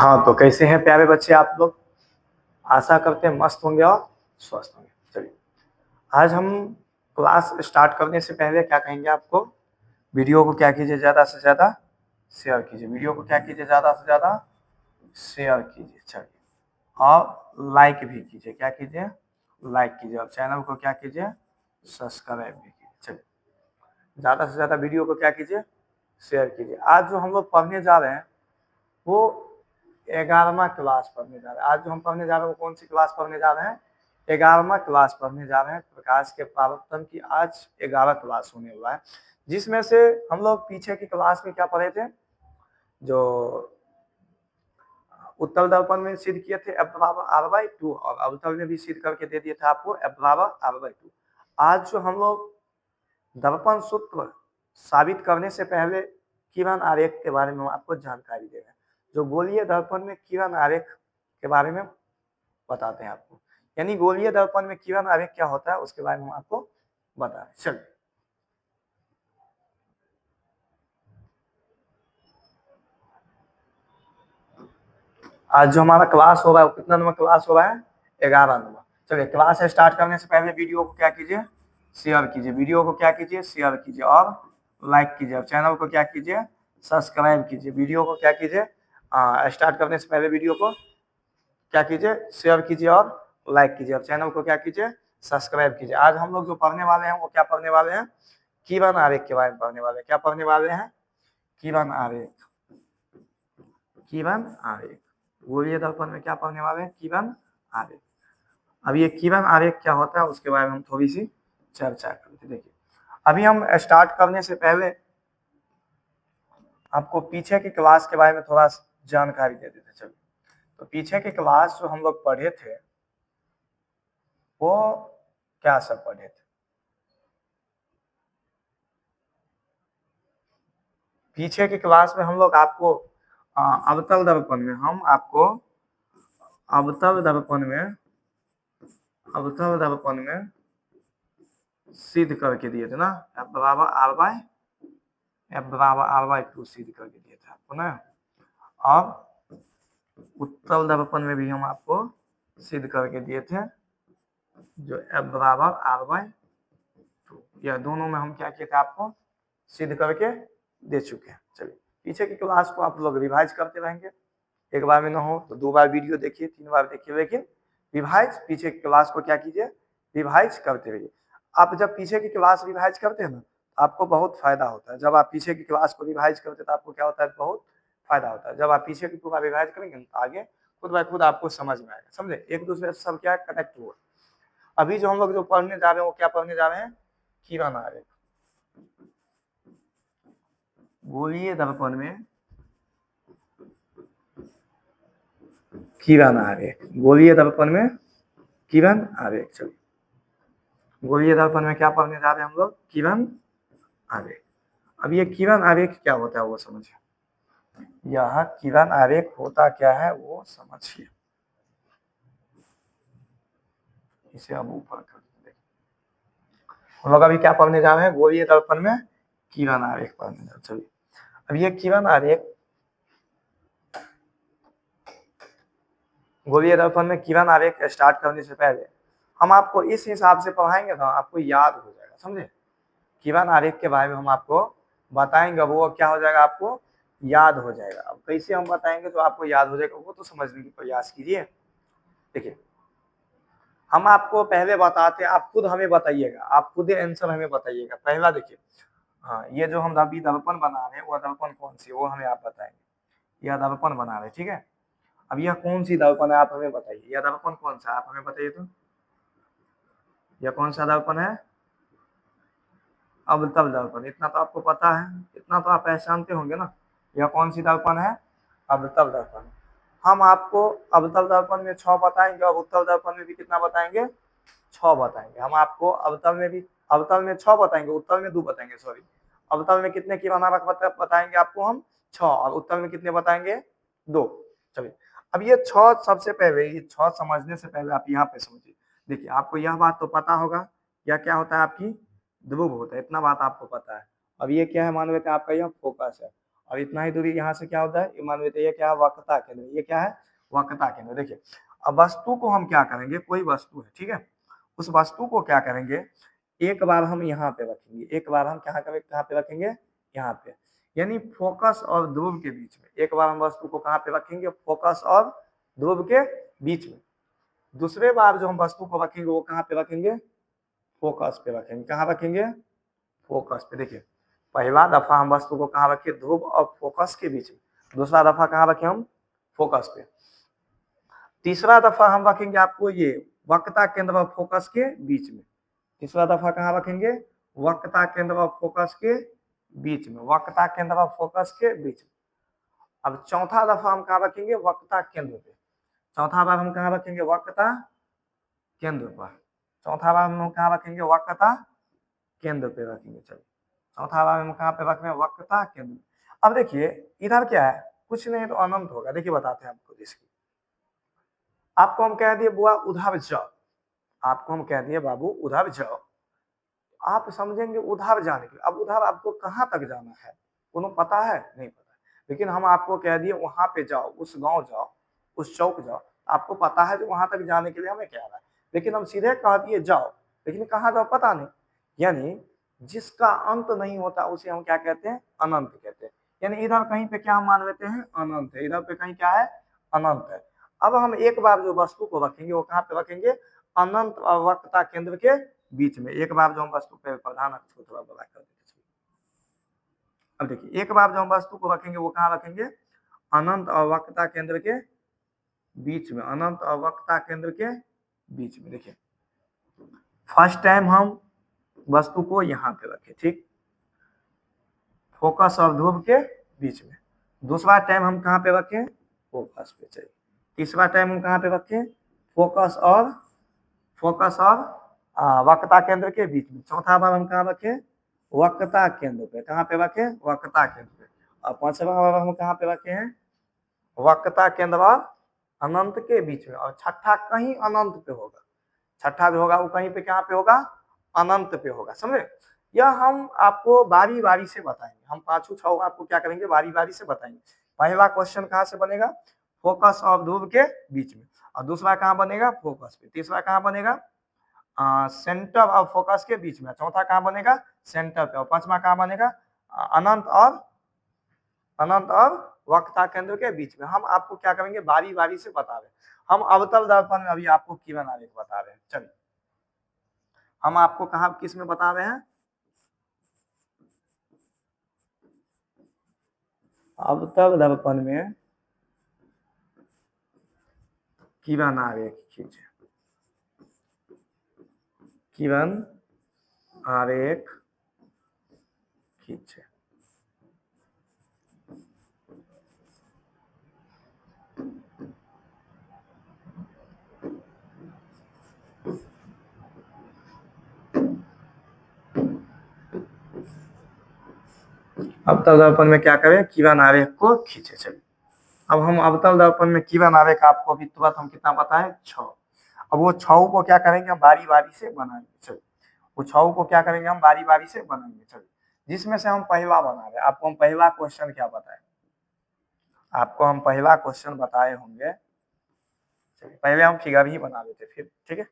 हाँ, तो कैसे हैं प्यारे बच्चे आप लोग? आशा करते हैं मस्त होंगे और स्वस्थ होंगे। चलिए, आज हम क्लास स्टार्ट करने से पहले क्या कहेंगे आपको? वीडियो को क्या कीजिए, ज़्यादा से ज़्यादा शेयर कीजिए। वीडियो को क्या कीजिए, ज़्यादा से ज़्यादा शेयर कीजिए। चलिए, और लाइक भी कीजिए। क्या कीजिए? लाइक कीजिए। और चैनल को क्या कीजिए? सब्सक्राइब भी कीजिए। चलिए, ज़्यादा से ज़्यादा वीडियो को क्या कीजिए? शेयर कीजिए। आज जो हम लोग पढ़ने जा रहे हैं वो 11वां क्लास पढ़ने जा रहे हैं। आज जो हम पढ़ने जा रहे हैं वो कौन सी क्लास पढ़ने जा रहे हैं? 11वां क्लास पढ़ने जा रहे हैं। प्रकाश के प्रावर्तन की आज 11 क्लास होने वाला है, जिसमें से हम लोग पीछे की क्लास में क्या पढ़े थे? जो उत्तल दर्पण में सिद्ध किए थे F बराबर R/2, और अवतल में भी सिद्ध करके दे दिए थे आपको F बराबर R/2। आज जो हम लोग दर्पण सूत्र साबित करने से पहले किरण आरेख के बारे में आपको जानकारी दे रहे हैं। जो गोलीय दर्पण में किरण आरेख के बारे में बताते हैं आपको, यानी गोलीय दर्पण में किरण आरेख क्या होता है उसके बारे में हम आपको बता रहे हैं। चलिए, आज जो हमारा क्लास हो रहा है वो कितना नंबर क्लास हो रहा है? 11 नंबर। चलिए, क्लास स्टार्ट करने से पहले वीडियो को क्या कीजिए? शेयर कीजिए। वीडियो को क्या कीजिए? शेयर कीजिए और लाइक कीजिए। और चैनल को क्या कीजिए? सब्सक्राइब कीजिए। वीडियो को क्या कीजिए? स्टार्ट करने से पहले वीडियो को क्या कीजिए? शेयर कीजिए और लाइक कीजिए। और चैनल को क्या कीजिए? सब्सक्राइब कीजिए। आज हम लोग जो पढ़ने वाले हैं वो क्या पढ़ने वाले हैं? किरण आरेख के बारे में पढ़ने वाले हैं। क्या पढ़ने वाले हैं? किरण आरेख। किरण आरेख गोलीय दर्पण में क्या पढ़ने वाले हैं? किरण आरेख। अब ये किरण आरेख क्या होता है उसके बारे में हम थोड़ी सी चर्चा करते। देखिए, अभी हम स्टार्ट करने से पहले आपको पीछे की क्लास के बारे में थोड़ा जानकारी दे देते। चलिए, तो पीछे की क्लास जो हम लोग पढ़े थे वो क्या सब पढ़े थे? पीछे की क्लास में हम लोग आपको अवतल दर्पण में हम आपको अवतल दर्पण में सिद्ध करके दिए थे ना, F बराबर R/2 सिद्ध करके दिए थे आपको ना। और उत्तल दर्पण में भी हम आपको सिद्ध करके दिए थे, जो F बराबर R/2। यह दोनों में हम क्या किए थे? आपको सिद्ध करके दे चुके हैं। चलिए, पीछे की क्लास को आप लोग रिवाइज करते रहेंगे। एक बार में ना हो तो 2 बार वीडियो देखिए, 3 बार देखिए, लेकिन रिवाइज पीछे की क्लास को क्या कीजिए? रिवाइज करते रहिए। आप जब पीछे की क्लास रिवाइज करते हैं ना, आपको बहुत फायदा होता है। जब आप पीछे की क्लास को रिवाइज करते हैं तो आपको क्या होता है? बहुत फायदा होता है। जब आप पीछे की पूरा रिवाइज करेंगे तो आगे खुद ब खुद आपको समझ में आएगा। समझे? एक दूसरे से सब क्या कनेक्ट हुआ। अभी जो हम लोग जो पढ़ने जा रहे हैं वो क्या पढ़ने जा रहे हैं? किरण आरेख। गोलीय दर्पण में किरण आरेख। गोलीय दर्पण में किरण आरेख। चलिए, गोलीय दर्पण में क्या पढ़ने जा रहे हैं हम लोग? किरण आरेख। अब ये किरण आरेख क्या होता है वो समझिए। यह किरण आरेख होता क्या है वो समझिए। इसे अब ऊपर कर देंगे। हम लोग अभी क्या पढ़ने जा रहे हैं? गोलीय दर्पण में किरण आरेख पढ़ने जा रहे हैं। चलिए, अब ये किरण आरेख गोलीय दर्पण में किरण आरेख स्टार्ट करने से पहले हम आपको इस हिसाब से पढ़ाएंगे ना, आपको याद हो जाएगा। समझे? किरण आरेख के बारे में हम आपको बताएंगे, वो क्या हो जाएगा? आपको याद हो जाएगा। अब कैसे हम बताएंगे तो आपको याद हो जाएगा, वो तो समझने की प्रयास कीजिए। देखिए, हम आपको पहले बताते, आप खुद हमें बताइएगा, आप खुद आंसर हमें बताइएगा। पहला देखिए, हाँ, ये जो हम अभी दर्पण बना रहे हैं वो दर्पण कौन सी, वो हमें आप बताएंगे। यह दर्पण बना रहे हैं, ठीक है। अब यह कौन सी दर्पण है आप हमें बताइए। यह दर्पण कौन सा है आप हमें बताइए तो। यह कौन सा दर्पण है? अवतल दर्पण। इतना तो आपको पता है, इतना तो आप पहचानते होंगे ना। यह कौन सी दर्पण है? अवतल दर्पण। हम आपको अवतल दर्पण में 6 बताएंगे और उत्तल दर्पण में भी कितना बताएंगे? 6 बताएंगे। हम आपको अवतल में 6 बताएंगे, उत्तल में 2 बताएंगे। सॉरी, अवतल में कितने किरण आरेख बताएंगे आपको हम? 6। और उत्तल में कितने बताएंगे? 2। चलिए, अब ये 6 सबसे पहले, ये 6 समझने से पहले आप यहाँ पे समझिए। देखिए, आपको यह बात तो पता होगा, यह क्या होता है? आपकी ध्रुव होता है, इतना बात आपको पता है। अब ये क्या है? मान लेते हैं आपका यह फोकस है, और इतना ही दूरी यहाँ से क्या होता है, मान लेते ये क्या है, वक्रता केंद्र, ये क्या है, वक्रता केंद्र। देखिए अब वस्तु को हम क्या करेंगे, कोई वस्तु है, ठीक है, उस वस्तु को क्या करेंगे, एक बार हम यहाँ पे रखेंगे, एक बार हम कहाँ पे रखेंगे, यहाँ पे, यानी फोकस और ध्रुव के बीच में। एक बार हम वस्तु को कहाँ पे रखेंगे, फोकस और ध्रुव के बीच में। दूसरे बार जो हम वस्तु को रखेंगे वो कहाँ पे रखेंगे, फोकस पे रखेंगे। कहाँ रखेंगे, फोकस पे। देखिए पहला दफा हम वस्तु को कहाँ रखे, ध्रुव और फोकस के बीच में। दूसरा दफा कहाँ रखे हम, फोकस पे। तीसरा दफा हम रखेंगे आपको ये वक्रता केंद्र और फोकस के बीच में। तीसरा दफा कहाँ रखेंगे, वक्रता केंद्र और फोकस के बीच में, वक्रता केंद्र और फोकस के बीच में। अब चौथा दफा हम कहाँ रखेंगे, वक्रता केंद्र पे। चौथा बार हम कहाँ रखेंगे, वक्रता केंद्र पर। चौथा बार हम कहाँ रखेंगे, वक्रता केंद्र पे रखेंगे। चलिए चौथा बार हम कहाँ पे रख रहे हैं, वक्रता केंद्र। अब देखिए इधर क्या है, कुछ नहीं तो अनंत होगा। देखिए बताते हैं आपको इसकी। आपको हम कह दिए बुआ उधर जाओ, आपको हम कह दिए बाबू उधर जाओ, आप समझेंगे उधर जाने के लिए। अब उधर आपको कहाँ तक जाना है, कोनो पता है, नहीं पता, लेकिन हम आपको कह दिए वहां पे जाओ, उस गांव जाओ, उस चौक जाओ, आपको पता है जो वहां तक जाने के लिए हमें क्या है, लेकिन हम सीधे कह दिए जाओ, लेकिन कहाँ जाओ पता नहीं। यानी जिसका अंत नहीं होता उसे हम क्या कहते हैं, अनंत कहते हैं। यानी इधर कहीं पे क्या हम मान लेते हैं, अनंत है, इधर पे कहीं क्या है, अनंत है। अब हम एक बार जो वस्तु को रखेंगे वो कहाँ पे रखेंगे, अनंत और वक्रता केंद्र के बीच में। एक बार जो हम वस्तु पे प्रधान अक्ष को थोड़ा बड़ा कर देते। अब देखिए एक बार जो हम वस्तु को रखेंगे वो कहाँ रखेंगे, अनंत और वक्रता केंद्र के बीच में, अनंत और वक्रता केंद्र के बीच में। देखिए फर्स्ट टाइम हम वस्तु को यहाँ पे रखे, ठीक, फोकस और ध्रुव के बीच में। दूसरा टाइम हम कहाँ पे रखें, फोकस पे। चाहिए तीसरा टाइम हम कहाँ पे रखें, फोकस और वक्रता केंद्र के बीच में। चौथा बार हम कहाँ रखें, वक्रता केंद्र पे। कहाँ पे रखें, वक्रता केंद्र पे। और पांचवा बार हम कहाँ पे रखे हैं, वक्रता केंद्र और अनंत के बीच में। और छठा कहीं अनंत पे होगा, छठा जो होगा वो कहीं पे कहाँ पे होगा, अनंत पे होगा। समझे, यह हम आपको बारी बारी से बताएंगे। हम पांचों छह आपको क्या करेंगे, बारी बारी से बताएंगे। पहला क्वेश्चन कहाँ से बनेगा, फोकस और ध्रुव के बीच में। और दूसरा कहाँ बनेगा, फोकस पे। तीसरा कहाँ बनेगा, सेंटर और फोकस के बीच में। चौथा कहाँ बनेगा, सेंटर पे। और पांचवा कहाँ बनेगा, अनंत और वक्रता केंद्र के बीच में। हम आपको क्या करेंगे, बारी बारी से बता रहे हैं। हम अवतल दर्पण में अभी आपको किरण आरेख बता रहे हैं। चलिए हम आपको कहा किस में बता रहे हैं, अवतल दर्पण में किरण आरेख खींचे, किरण आरेख खींचे। अवतल दर्पण में क्या करें, किरण आरेख को खींचे। चलिए अब हम अवतल दर्पण में किरण आरेख आपको अभी तुरंत हम कितना बताएं, 6। अब वो 6 को क्या करेंगे, हम बारी बारी से बनाएंगे। चलिए वो 6 को क्या करेंगे, हम बारी बारी से बनाएंगे। चलिए जिसमें से हम पहला बना रहे, आपको हम पहला क्वेश्चन क्या बताएं, आपको हम पहला क्वेश्चन बताए होंगे। चलिए पहले हम फिगर ही बना लेते फिर, ठीक है।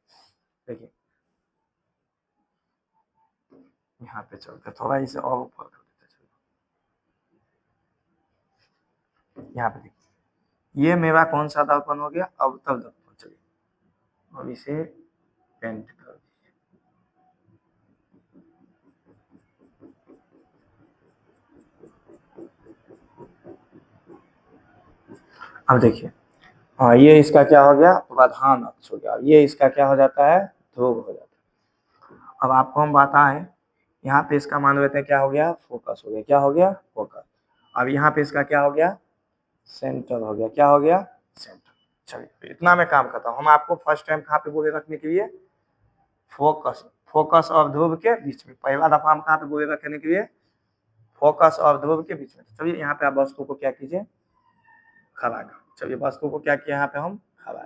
देखिए यहाँ पे चलते थोड़ा इसे और ऊपर कर देते। यहाँ पे देखिए ये मेरा कौन सा दर्पण हो गया, अवतल दर्पण। चलिए अब इसे पेंट कर दीजिए। अब देखिए हाँ ये इसका क्या हो गया, प्रधान अक्ष हो गया। ये इसका क्या हो जाता है, ध्रुव हो जाता है। अब आपको हम बताएं, यहाँ पे इसका मान लेते हैं क्या हो गया, फोकस हो गया। क्या हो गया, फोकस। अब यहाँ पे इसका क्या हो गया, सेंटर हो गया। क्या हो गया, सेंटर। चलिए इतना मैं काम करता हूँ। हम आपको फर्स्ट टाइम कहाँ पे बोले रखने के लिए, फोकस और ध्रुव के बीच में। पहला दफा हम कहाँ पे बोले रखने के लिए, फोकस और ध्रुव के बीच में। चलिए यहाँ पे आप वस्तु को क्या कीजिए, खड़ा कर। चलिए वस्तु को क्या किया, यहाँ पे हम खड़ा,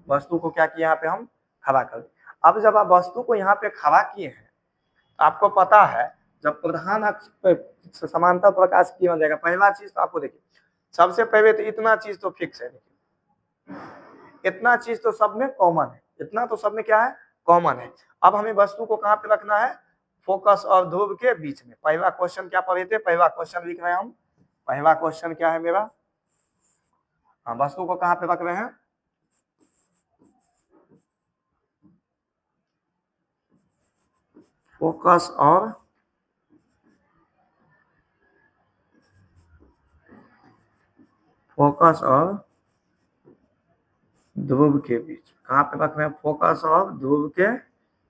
वस्तु को क्या किया, यहाँ पे हम खड़ा कर। अब जब आप वस्तु को यहाँ पे खड़ा किए हैं, आपको पता है जब प्रधान अक्ष पे समांतर प्रकाश की किरण जाएगा, पहला चीज तो आपको देखिए, सबसे पहले तो इतना चीज तो फिक्स है, देखिए इतना चीज तो सब में कॉमन है, इतना तो सब में क्या है, कॉमन है। अब हमें वस्तु को कहाँ पे रखना है, फोकस और ध्रुव के बीच में। पहला क्वेश्चन क्या पढ़े थे, पहला क्वेश्चन लिख रहे हैं हम, पहला क्वेश्चन क्या है मेरा, हाँ वस्तु को कहाँ पे रख रहे हैं, फोकस और ध्रुव के बीच, कहाँ पे रख रहे हैं, फोकस और ध्रुव के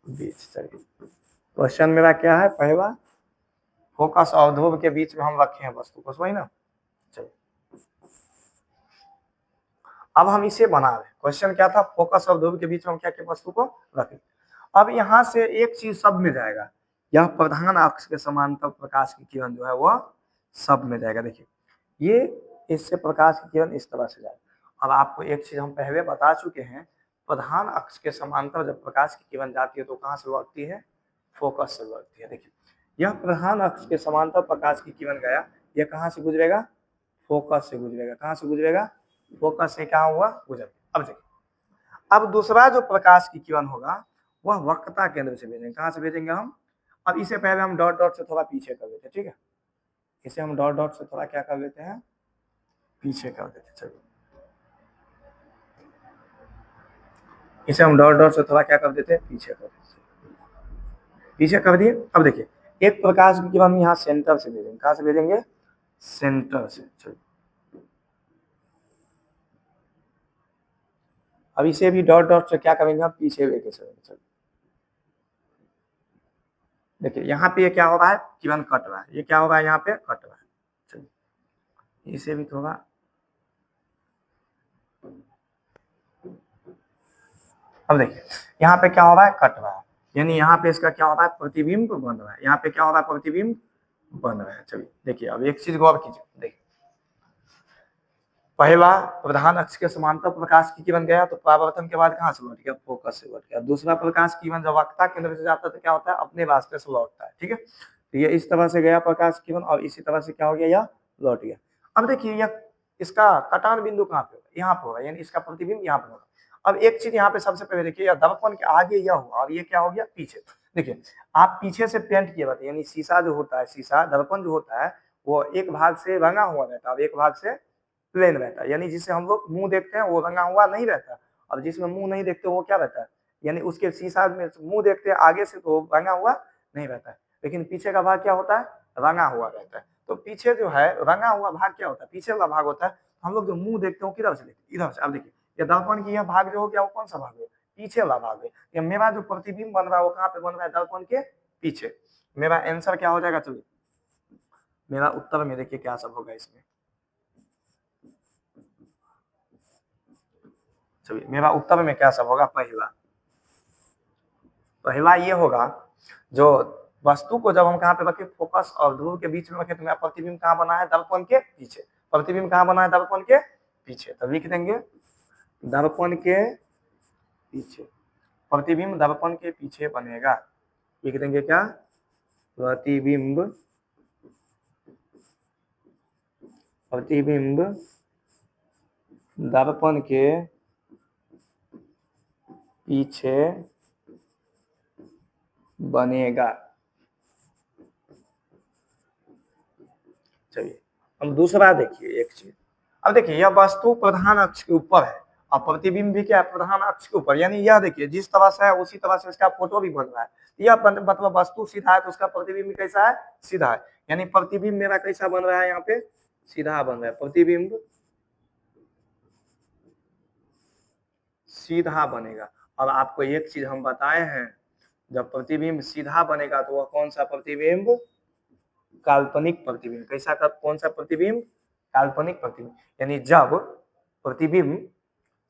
बीच। चलिए क्वेश्चन मेरा क्या है, पहला फोकस और ध्रुव के बीच में हम रखे हैं वस्तु को, वही ना। चलिए अब हम इसे बना रहे, क्वेश्चन क्या था, फोकस और ध्रुव के बीच में हम क्या क्या वस्तु को रखें। अब यहाँ से एक चीज सब में जाएगा, यह प्रधान अक्ष के समांतर प्रकाश की किरण जो है वह सब में जाएगा। देखिए ये इससे प्रकाश की किरण इस तरह से जाएगा। अब आपको एक चीज हम पहले बता चुके हैं, प्रधान अक्ष के समांतर जब प्रकाश की किरण जाती है तो कहाँ से लौटती है, फोकस से लौटती है। देखिए यह प्रधान अक्ष के समांतर प्रकाश की किरण गया, यह कहाँ से गुजरेगा, फोकस से गुजरेगा, कहाँ से गुजरेगा, फोकस से क्या हुआ, गुजर। अब देखिए अब दूसरा जो प्रकाश की किरण होगा वह वक्रता केंद्र से भेजेंगे, कहाँ से भेजेंगे हम, अब इसे पहले हम डॉट डॉट से थोड़ा पीछे कर देते हैं, ठीक है, इसे हम डॉट डॉट से थोड़ा क्या कर देते हैं, पीछे कर देते। चलिए इसे हम डॉट डॉट से थोड़ा क्या कर देते हैं, पीछे कर देते, पीछे कर दिए। अब देखिए एक प्रकाश की किरण यहाँ सेंटर से भेजेंगे, कहाँ से भेजेंगे, सेंटर से। चलिए अब इसे भी डॉट डॉट से क्या करेंगे, हम पीछे लेके चलेंगे। चलिए देखिए यहाँ पे ये क्या हो रहा है, किरण कट रहा है, ये क्या हो रहा है, यहाँ पे कट रहा है। चलिए इसे भी थोड़ा, अब देखिए यहाँ पे क्या हो रहा है, कट रहा है, यानी यहाँ पे इसका क्या हो रहा है, प्रतिबिंब बन रहा है, यहाँ पे क्या हो रहा है, प्रतिबिंब बन रहा है। चलिए देखिए अब एक चीज गौर कीजिए, देखिए पहला प्रधान अक्ष के समांतर प्रकाश की किरण गया तो परावर्तन के बाद कहाँ से लौट गया, फोकस से लौट गया। दूसरा प्रकाश की किरण जब वक्रता केंद्र से जाता है तो क्या होता है, अपने रास्ते से लौटता है, ठीक है। तो ये इस तरह से गया प्रकाश की किरण और इसी तरह से क्या हो गया, यह लौट गया। अब देखिए यह इसका कटान बिंदु कहाँ पे होगा, यहाँ पे होगा, यानी इसका प्रतिबिंब यहाँ पे होगा। अब एक चीज यहाँ पे सबसे पहले देखिए, दर्पण के आगे यह हुआ और ये क्या हो गया, पीछे। देखिए आप पीछे से पेंट किए रहते, यानी शीशा जो होता है, शीशा दर्पण जो होता है वो एक भाग से रंगा हुआ रहता है और एक भाग से प्लेन रहता है, यानी जिसे हम लोग मुंह देखते हैं वो रंगा हुआ नहीं रहता, और जिसमें मुंह नहीं देखते वो क्या रहता है, यानी उसके शीशा में मुंह देखते हैं आगे से तो रंगा हुआ नहीं रहता है, लेकिन पीछे का भाग क्या होता है, रंगा हुआ रहता है। तो पीछे जो है रंगा हुआ भाग क्या होता है, पीछे वाला भाग होता है। हम लोग जो मुंह देखते हो किधर से देखते, इधर से। अब देखिए ये दर्पण की यह भाग जो हो गया वो कौन सा भाग है, पीछे वाला भाग है। ये मेरा जो प्रतिबिंब बन रहा है वो कहाँ पे बन रहा है, दर्पण के पीछे। मेरा आंसर क्या हो जाएगा, चलिए मेरा उत्तर में देखिए क्या सब होगा इसमें। चलिए मेरा उत्तर में क्या सब होगा, पहला पहला ये होगा, जो वस्तु को जब हम कहाँ पे रखे, फोकस और ध्रुव के बीच में रखे तो मेरा प्रतिबिंब कहाँ बना है, दर्पण के पीछे। प्रतिबिंब कहाँ बना है, दर्पण के पीछे। तो लिख देंगे दर्पण के पीछे, प्रतिबिंब दर्पण के पीछे बनेगा। लिख देंगे क्या, प्रतिबिंब प्रतिबिंब दर्पण के पीछे बनेगा। चलिए हम दूसरा देखिए एक चीज। अब देखिए यह वस्तु प्रधान अक्ष के ऊपर है और प्रतिबिंब भी क्या है, प्रधान अक्ष के ऊपर, यानी यह देखिए जिस तरह से है उसी तरह से इसका फोटो भी बन रहा है। यह मतलब वस्तु सीधा है तो उसका प्रतिबिंब कैसा है, सीधा है, यानी प्रतिबिंब मेरा कैसा बन रहा है, यहाँ पे सीधा बन रहा है, प्रतिबिंब सीधा बनेगा। और आपको एक चीज हम बताए हैं, जब प्रतिबिंब सीधा बनेगा तो वह कौन सा प्रतिबिंब, काल्पनिक प्रतिबिंब। कैसा का, कौन सा प्रतिबिंब, काल्पनिक प्रतिबिंब। यानी जब प्रतिबिंब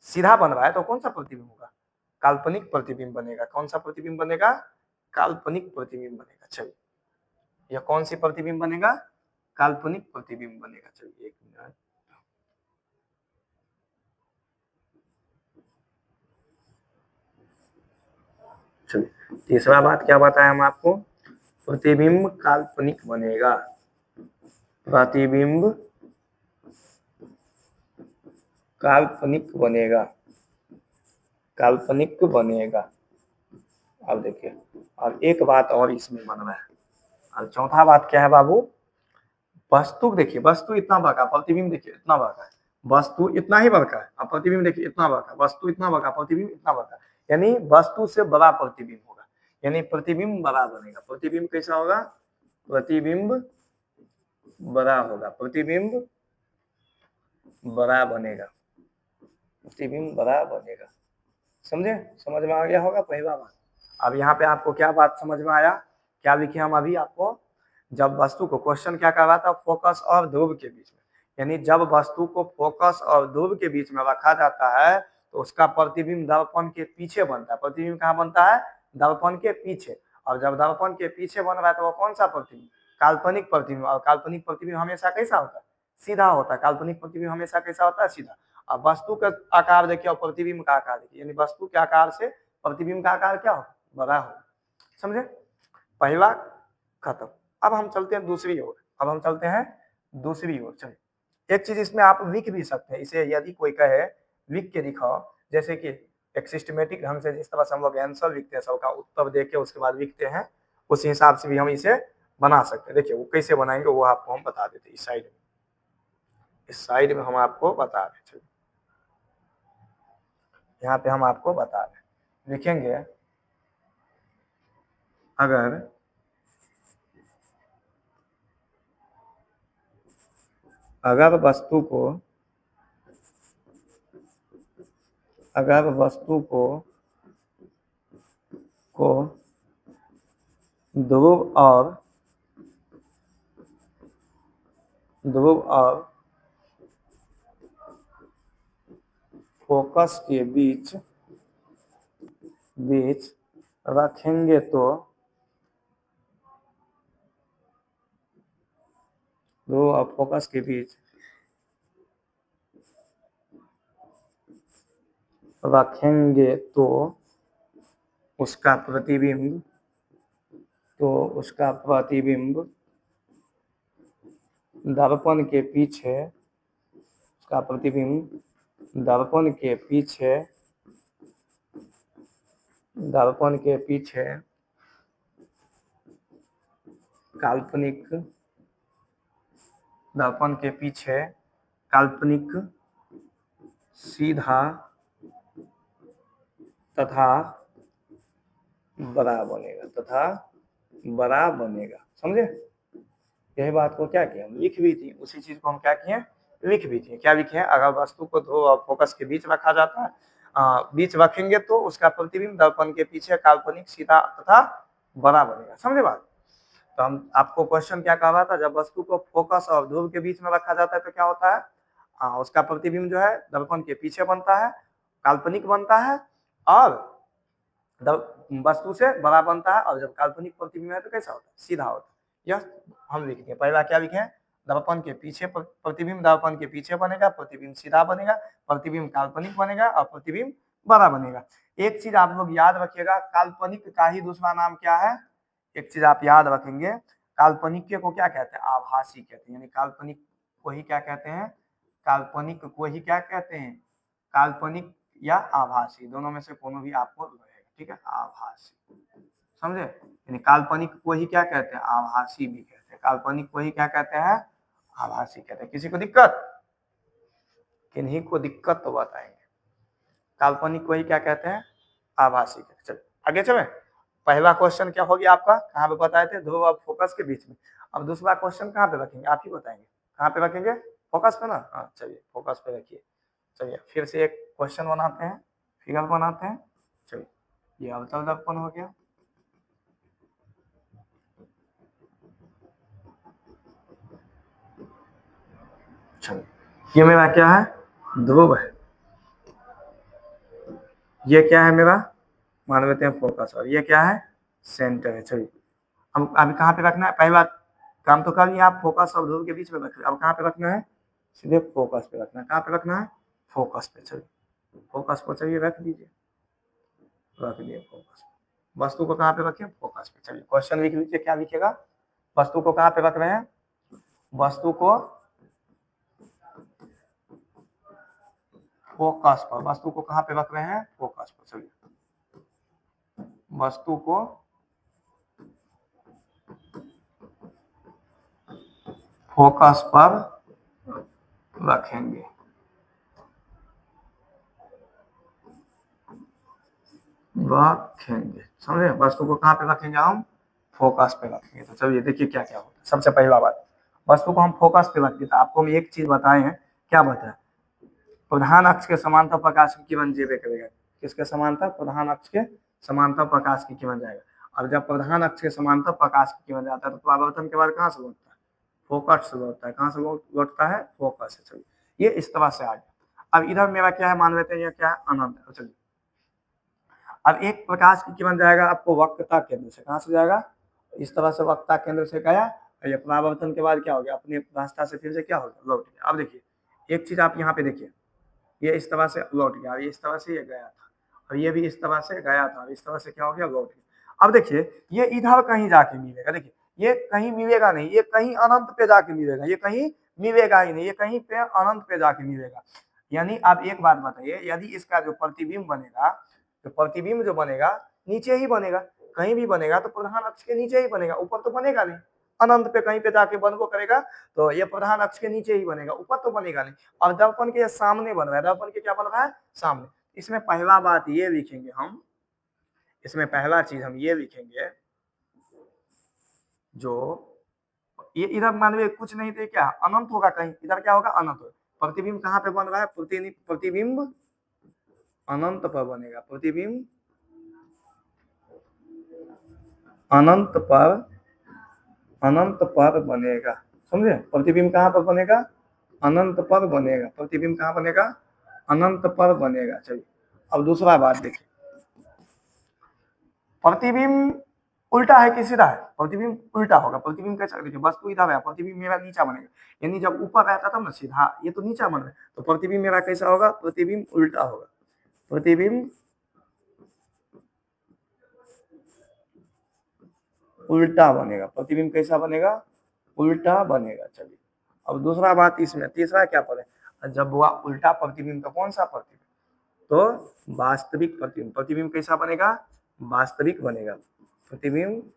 सीधा बन रहा है तो कौन सा प्रतिबिंब होगा, काल्पनिक प्रतिबिंब बनेगा। कौन सा प्रतिबिंब बनेगा, काल्पनिक प्रतिबिंब बनेगा। चलिए यह कौन सी प्रतिबिंब बनेगा, काल्पनिक प्रतिबिंब बनेगा। चलिए एक मिनट, चलिए तीसरा बात क्या बताया हम आपको, प्रतिबिंब काल्पनिक बनेगा, प्रतिबिंब काल्पनिक बनेगा, काल्पनिक बनेगा। अब देखिए, अब एक बात और इसमें बन रहा है। अब चौथा बात क्या है बाबू, वस्तु देखिए, वस्तु इतना बड़ा, प्रतिबिंब देखिए इतना बड़ा है, वस्तु इतना ही बड़ा है, अब प्रतिबिंब देखिए इतना बड़ा, वस्तु इतना बड़ा, प्रतिबिंब इतना बड़ा, यानी वस्तु से बड़ा प्रतिबिंब होगा, यानी प्रतिबिंब बड़ा बनेगा। प्रतिबिंब कैसा होगा, प्रतिबिंब बड़ा होगा, प्रतिबिंब बड़ा बनेगा, प्रतिबिंब बड़ा बनेगा। समझे, समझ में आ गया होगा पहला बात। अब यहाँ पे आपको क्या बात समझ में आया, क्या लिखे हम अभी आपको, जब वस्तु को, क्वेश्चन क्या कर रहा था, फोकस और ध्रुव के बीच में, यानी जब वस्तु को फोकस और ध्रुव के बीच में रखा जाता है तो उसका प्रतिबिंब दर्पण के पीछे बनता है। प्रतिबिंब कहाँ बनता है, दर्पण के पीछे। और जब दर्पण के पीछे बन रहा है तो वो कौन सा प्रतिबिंब, काल्पनिक प्रतिबिंब। और काल्पनिक प्रतिबिंब हमेशा कैसा होता है, सीधा होता है। काल्पनिक प्रतिबिंब हमेशा कैसा होता है, सीधा। अब वस्तु का आकार देखिए और प्रतिबिंब का आकार देखिए, यानी वस्तु के आकार से प्रतिबिंब का आकार क्या होगा, बड़ा होगा। समझे, पहला खत्म। अब हम चलते हैं दूसरी ओर, अब हम चलते हैं दूसरी ओर। चलिए, एक चीज इसमें आप लिख भी सकते हैं, इसे यदि कोई कहे लिख के दिखाओ, जैसे कि एक सिस्टमेटिक ढंग से जिस तरह से हम लोग आंसर लिखते हैं, सबका उत्तर दे के उसके बाद लिखते हैं, उस हिसाब से भी हम इसे बना सकते हैं। देखिए वो कैसे बनाएंगे वो आपको हम बता देते हैं, इस साइड में, इस साइड में हम आपको बता देते हैं, यहाँ पे हम आपको बता दें, लिखेंगे अगर वस्तु को, अगर वस्तु को ध्रुव और फोकस के बीच रखेंगे तो ध्रुव और फोकस के बीच रखेंगे तो उसका प्रतिबिंब दर्पण के पीछे, उसका प्रतिबिंब दर्पण के पीछे काल्पनिक, दर्पण के पीछे काल्पनिक, सीधा तथा बड़ा बनेगा, तथा बड़ा बनेगा। समझे, यही बात को क्या किया हम लिख भी थी, उसी चीज को हम क्या किए, लिख भी थी। क्या लिखे, अगर वस्तु को ध्रुव और फोकस के बीच रखा जाता है, बीच रखेंगे तो उसका प्रतिबिंब दर्पण के पीछे काल्पनिक, सीधा तथा बड़ा बनेगा। समझे बात। तो हम आपको क्वेश्चन क्या कह रहा था, जब वस्तु को फोकस और ध्रुव के बीच में रखा जाता है तो क्या होता है, उसका प्रतिबिंब जो है दर्पण के पीछे बनता है, काल्पनिक बनता है और वस्तु से बड़ा बनता है। और जब काल्पनिक प्रतिबिंब है तो कैसा होता है, सीधा होता है। यह हम लिखेंगे, पहला क्या लिखे, दर्पण के पीछे, प्रतिबिंब दर्पण के पीछे बनेगा, प्रतिबिंब सीधा बनेगा, प्रतिबिंब काल्पनिक बनेगा और प्रतिबिंब बड़ा बनेगा। एक चीज आप लोग याद रखिएगा, काल्पनिक का ही दूसरा नाम क्या है, एक चीज आप याद रखेंगे, काल्पनिक को क्या कहते हैं, आभासी कहते हैं। यानी काल्पनिक को ही क्या कहते हैं, काल्पनिक को ही क्या कहते हैं, काल्पनिक या आभासी, दोनों में से कोनो भी आपको रहेगा। ठीक है, आभासी। समझे, यानी काल्पनिक को ही क्या कहते हैं, आभासी भी कहते हैं। काल्पनिक को ही क्या कहते हैं, आभासी कहते हैं। किसी को दिक्कत, किन्हीं को दिक्कत तो बताएंगे। काल्पनिक को ही क्या कहते हैं, आभासी कहते हैं। चलो आगे चले, पहला क्वेश्चन क्या हो गया आपका, कहाँ पे बताए थे, ध्रुव और फोकस के बीच में। अब दूसरा क्वेश्चन कहाँ पे रखेंगे, आप ही बताएंगे, कहाँ पे रखेंगे, फोकस पे ना। हाँ चलिए फोकस पे रखिए। चलिए फिर से एक क्वेश्चन बनाते हैं, फिगर बनाते हैं। चलिए, ये अवतल दर्पण हो गया, चलिए ये मेरा क्या है, ध्रुव है, ये क्या है मेरा, मान लेते हैं फोकस, और ये क्या है, सेंटर है। चलिए हम अभी कहाँ पे रखना है, पहला काम तो कर लिया आप, फोकस और ध्रुव के बीच में रख, अब कहाँ पे रखना है, सीधे फोकस पे रखना है। कहाँ पे रखना है, फोकस पे। चलिए फोकस को चलिए रख दीजिए, रख दिए फोकस। वस्तु को कहाँ पे रखें, फोकस पे। चलिए क्वेश्चन लिख लीजिए, क्या लिखेगा, वस्तु को कहाँ पे रख रहे हैं, वस्तु को फोकस पर, वस्तु को कहाँ पे रख रहे हैं, फोकस पर। चलिए वस्तु को फोकस पर रखेंगे, समझे, वस्तु को कहाँ पे रखेंगे, हम फोकस पे रखेंगे। तो चलिए देखिए क्या क्या होता है। सबसे पहला बात, वस्तु को हम फोकस पे रखते, तो आपको हम एक चीज बताए हैं, क्या बताया, प्रधान अक्ष के समांतर प्रकाश की किरण जेबे करेगा, किसके समांतर, प्रधान अक्ष के समांतर प्रकाश की किरण जाएगा। और जब प्रधान अक्ष के समांतर प्रकाश की किरण जाता है तो परावर्तन के बाद कहाँ से लौटता है, फोकस से लौटता है। कहाँ से लौटता है, फोकस से। चलिए ये इस तरह से आ गया। अब इधर मेरा क्या है, मान लेते हैं ये क्या है, अनंत है। चलिए अब एक प्रकाश की किरण जाएगा आपको वक्रता केंद्र से, कहाँ से जाएगा, इस तरह से वक्रता केंद्र से गया, और ये परावर्तन के बाद क्या हो गया, अपने रास्ता से फिर से क्या हो गया, लौट गया। अब देखिए एक चीज आप यहाँ पे देखिए, ये इस तरह से लौट गया, ये इस तरह से ये गया था, और ये भी इस तरह से गया था, इस तरह से क्या हो गया, लौट गया। अब देखिए ये इधर कहीं जाके मिलेगा, देखिए ये कहीं मिलेगा नहीं, ये कहीं अनंत पे जाके मिलेगा, ये कहीं मिलेगा ही नहीं, ये कहीं पे अनंत पे जाके मिलेगा। यानी आप एक बात बताइए, यदि इसका जो प्रतिबिंब बनेगा, तो प्रतिबिंब जो बनेगा नीचे ही बनेगा, कहीं भी बनेगा तो प्रधान अक्ष के नीचे ही बनेगा, ऊपर तो बनेगा नहीं। अनंत पे कहीं पे जाके बनबो करेगा तो ये प्रधान अक्ष के नीचे ही बनेगा, ऊपर तो बनेगा नहीं। और दर्पण के सामने बन रहा है, दर्पण के क्या बन रहा है, सामने। इसमें पहला बात ये लिखेंगे हम, इसमें पहला चीज हम ये लिखेंगे, जो ये इधर मानवे कुछ नहीं थे, क्या अनंत होगा, कहीं इधर क्या होगा, अनंत होगा। प्रतिबिंब कहाँ पे बन रहा है, प्रतिबिंब अनंत पर बनेगा, प्रतिबिंब अनंत पर बनेगा, समझे। प्रतिबिंब कहाँ पर बनेगा, अनंत पर बनेगा, प्रतिबिंब कहाँ बनेगा, अनंत पर बनेगा। चलिए अब दूसरा बात देखिए, प्रतिबिंब उल्टा है कि सीधा है, प्रतिबिंब उल्टा होगा। प्रतिबिंब कैसा, देखिए वस्तु इधर है, प्रतिबिंब मेरा नीचा बनेगा, यानी जब ऊपर रहता था ना सीधा, ये तो नीचा बन रहा है, तो प्रतिबिंब मेरा कैसा होगा, प्रतिबिंब उल्टा होगा, प्रतिबिंब उल्टा बनेगा, प्रतिबिंब कैसा बनेगा, उल्टा बनेगा। चलिए अब दूसरा बात इसमें, तीसरा क्या पढ़े, जब हुआ उल्टा प्रतिबिंब तो कौन सा प्रतिबिंब, तो वास्तविक प्रतिबिंब। प्रतिबिंब कैसा बनेगा, वास्तविक बनेगा, प्रतिबिंब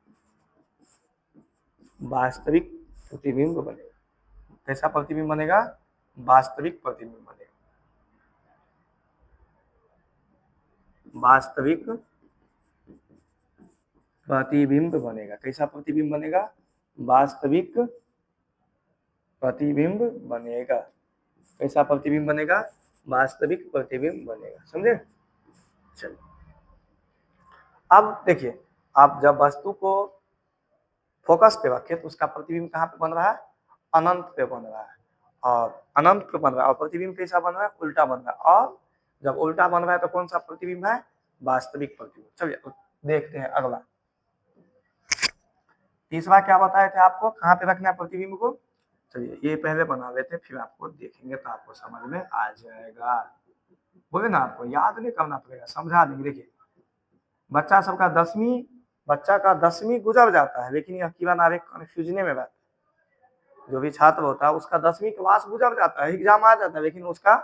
वास्तविक प्रतिबिंब बनेगा। कैसा प्रतिबिंब बनेगा, वास्तविक प्रतिबिंब बनेगा, वास्तविक प्रतिबिंब बनेगा। कैसा प्रतिबिंब बनेगा, वास्तविक प्रतिबिंब बनेगा। कैसा प्रतिबिंब बनेगा, वास्तविक प्रतिबिंब बनेगा, समझे। चलिए अब देखिए, आप जब वस्तु को फोकस पे रखे तो उसका प्रतिबिंब कहाँ पे बन रहा है, अनंत पे बन रहा है, और अनंत पे बन रहा है, और प्रतिबिंब कैसा बन रहा है, उल्टा बन रहा है। और जब उल्टा बन रहा है तो कौन सा प्रतिबिंब है, वास्तविक प्रतिबिंब। चलिए देखते हैं अगला, तीसरा क्या बताए थे आपको, कहाँ पे रखना है प्रतिबिंब को। चलिए ये पहले बना लेते हैं, फिर आपको देखेंगे तो आपको समझ में आ जाएगा। बोले ना, आपको याद नहीं करना पड़ेगा, समझा देंगे। देखिए बच्चा सबका 10वीं, बच्चा का 10वीं गुजर जाता है, लेकिन यह किरण आरेख कन्फ्यूजने में रहता है। जो भी छात्र होता है उसका 10वीं क्लास गुजर जाता है, एग्जाम आ जाता है, लेकिन उसका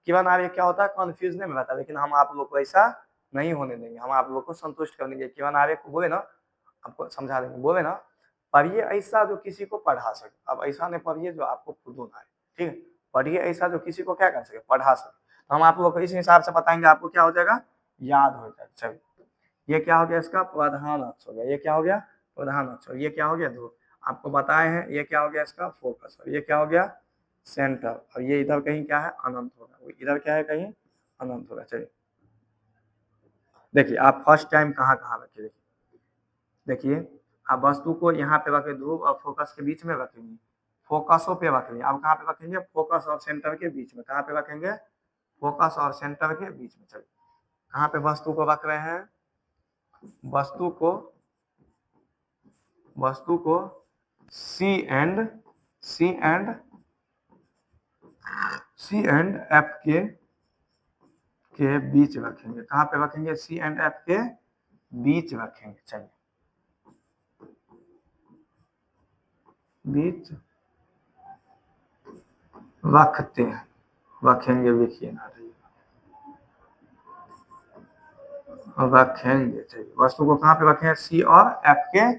किरण आरेख क्या होता है, कन्फ्यूजने में रहता है। लेकिन हम आप लोग को ऐसा नहीं होने देंगे, हम आप लोग को संतुष्ट कर देंगे। किरण आरेख को बोले ना, आपको समझा देंगे, बोले ना पढ़िए ऐसा जो किसी को पढ़ा सके। अब ऐसा नहीं पढ़िए जो आपको खुद होना है, ठीक है, पढ़िए ऐसा जो किसी को क्या कर सके, पढ़ा सके। तो हम आप लोग को इस हिसाब से बताएंगे, आपको क्या हो जाएगा, याद हो जाएगा। चलिए ये क्या हो गया, इसका प्रधान अक्ष हो गया, ये क्या हो गया, प्रधान अक्ष, ये क्या हो गया, ध्रुव। आपको बताए हैं ये क्या हो गया, इसका फोकस, और ये क्या हो गया, सेंटर, और ये इधर कहीं क्या है, अनंत होगा, इधर क्या है, कहीं अनंत होगा। चलिए देखिए आप फर्स्ट टाइम कहाँ कहाँ रखे, देखिए आप वस्तु को यहाँ पे रखे, ध्रुव और फोकस के बीच में रखेंगे, फोकसों पे रखेंगे। अब कहाँ पे रखेंगे, फोकस और सेंटर के बीच में। कहाँ पे रखेंगे, फोकस और सेंटर के बीच में। चलिए कहाँ पे वस्तु को रख रहे हैं, वस्तु को सी एंड एफ के बीच रखेंगे। कहाँ पे रखेंगे, सी एंड एफ के बीच रखेंगे। चलिए बीच रखते हैं, रखेंगे देखिए ना रखेंगे। चलिए वस्तु को कहाँ पे रखें, सी और एफ के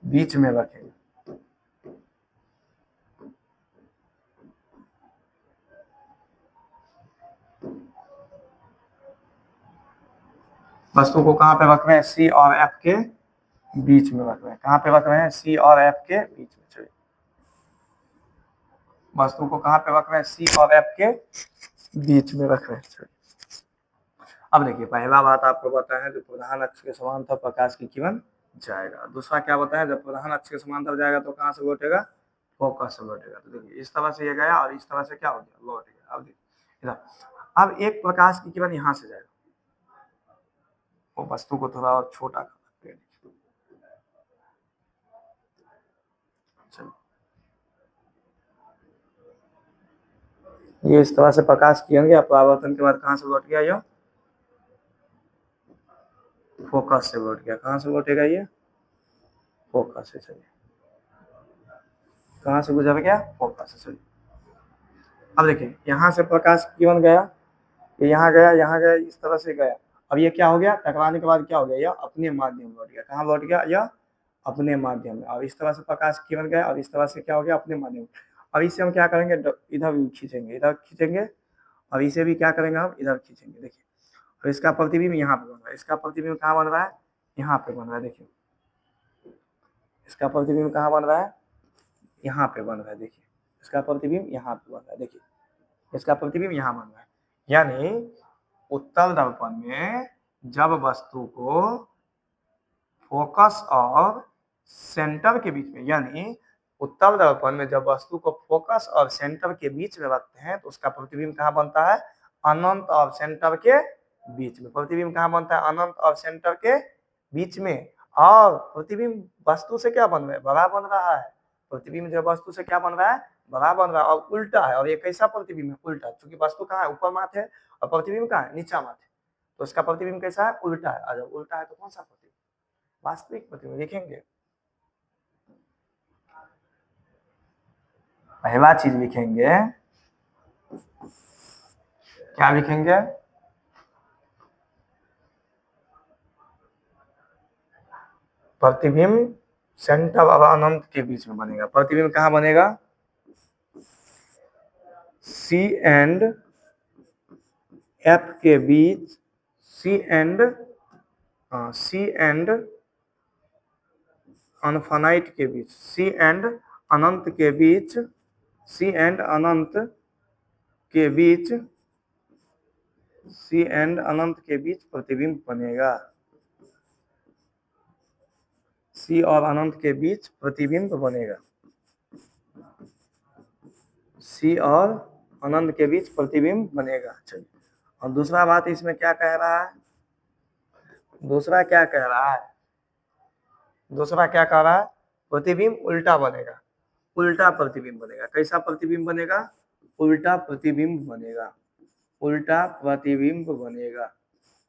बीच में रखेंगे। वस्तु को कहाँ पे रख रहे हैं, सी और एफ के बीच में रख रहे हैं। कहाँ पे रख रहे हैं, सी और एफ के बीच में। चलिए वस्तु को कहाँ पे रख रहे हैं, सी और एफ के बीच में रख रहे हैं। अब देखिए पहला बात आपको बताया जो प्रधान अक्ष के समांतर प्रकाश की किरण जाएगा। दूसरा क्या बताया, जब प्रधान अक्ष के समांतर जाएगा तो कहाँ से लौटेगा, फोकस से लौटेगा। तो देखिए इस तरह से ये गया और इस तरह से क्या हो गया, लौट गया। अब देखिए इधर, अब एक प्रकाश की किरण यहाँ से जाएगा, वो वस्तु को थोड़ा और छोटा करते हैं। ये इस तरह से प्रकाश किरण गया, परावर्तन के बाद कहाँ से लौट गया, ये फोकस से लौट गया। कहाँ से लौटेगा, ये फोकस से। चलिए कहाँ से गुजर गया, फोकस से। चलिए अब देखिए यहाँ से प्रकाश किरण गया, ये यहाँ गया, यहाँ गया, इस तरह से गया। अब ये क्या हो गया, टकराने के बाद क्या हो गया, यह अपने माध्यम लौट गया। कहाँ लौट गया, यह अपने माध्यम में। और इस तरह से प्रकाश किरण गया और इस तरह से क्या हो गया, अपने माध्यम। अब इसे हम क्या करेंगे, इधर खींचेंगे, इधर खींचेंगे, और इसे भी क्या करेंगे हम, इधर खींचेंगे। देखिए और इसका प्रतिबिंब यहाँ पे बन रहा है, इसका प्रतिबिंब कहाँ बन रहा है, यहाँ पे बन रहा है। देखिए इसका प्रतिबिंब कहाँ बन रहा है, यहाँ पे बन रहा है। देखिए इसका प्रतिबिंब यहाँ पे बन रहा है। देखिए इसका प्रतिबिंब यहाँ बन रहा है। यानी उत्तल दर्पण में जब वस्तु को फोकस और सेंटर के बीच में, यानी उत्तल दर्पण में जब वस्तु को फोकस और सेंटर के बीच में रखते हैं तो उसका प्रतिबिंब कहाँ बनता है, अनंत और सेंटर के बीच में। प्रतिबिंब कहाँ बनता है, अनंत और सेंटर के बीच में। और प्रतिबिंब वस्तु से क्या बन रहा है, बड़ा बन रहा है। प्रतिबिंब जो वस्तु से क्या बन रहा है, बड़ा बन रहा है और उल्टा है। और ये कैसा प्रतिबिंब है, उल्टा, क्योंकि वस्तु कहाँ है, ऊपर माथ है और प्रतिबिंब कहाँ है, नीचा माथ है। तो इसका प्रतिबिंब कैसा है, उल्टा है। और जब उल्टा है तो कौन सा प्रतिबिंब, वास्तविक प्रतिबिंब। लिखेंगे पहला चीज लिखेंगे, क्या लिखेंगे, प्रतिबिंब सेंटर और अनंत के बीच में बनेगा। प्रतिबिंब कहाँ बनेगा, सी एंड एफ के बीच, सी एंड अनफाइनाइट के बीच, सी एंड अनंत के बीच, सी एंड अनंत के बीच, सी एंड अनंत के बीच प्रतिबिंब बनेगा। सी और अनंत के बीच प्रतिबिंब बनेगा, सी और अनंत के बीच प्रतिबिंब बनेगा। चलिए और दूसरा बात इसमें क्या कह रहा है, दूसरा क्या कह रहा है, दूसरा क्या कह रहा है, प्रतिबिंब उल्टा बनेगा, उल्टा प्रतिबिंब बनेगा। कैसा प्रतिबिंब बनेगा, उल्टा प्रतिबिंब बनेगा, उल्टा प्रतिबिंब बनेगा।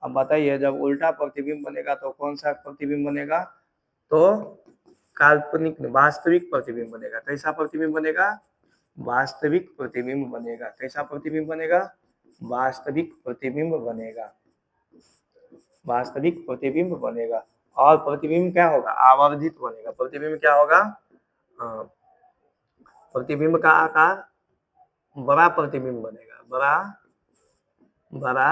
अब बताइए जब उल्टा प्रतिबिंब बनेगा तो कौन सा प्रतिबिंब बनेगा, तो काल्पनिक, वास्तविक प्रतिबिंब बनेगा। कैसा प्रतिबिंब बनेगा, वास्तविक प्रतिबिंब बनेगा। कैसा प्रतिबिंब बनेगा, वास्तविक प्रतिबिंब बनेगा, वास्तविक प्रतिबिंब बनेगा। और प्रतिबिंब क्या होगा, आवर्धित बनेगा। प्रतिबिंब क्या होगा, प्रतिबिंब का आकार बड़ा प्रतिबिंब बनेगा, बड़ा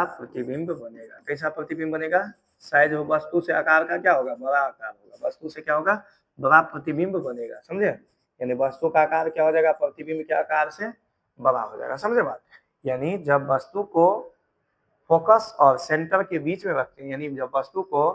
प्रतिबिंब बनेगा। कैसा प्रतिबिंब बनेगा, साइज वस्तु से आकार का क्या होगा, बड़ा आकार होगा। वस्तु से क्या होगा, बड़ा प्रतिबिंब बनेगा। समझे, यानी वस्तु का आकार क्या हो जाएगा, प्रतिबिंब के आकार से बड़ा हो जाएगा। समझे बात, यानी जब वस्तु को फोकस और सेंटर के बीच में रखते हैं, यानी जब वस्तु को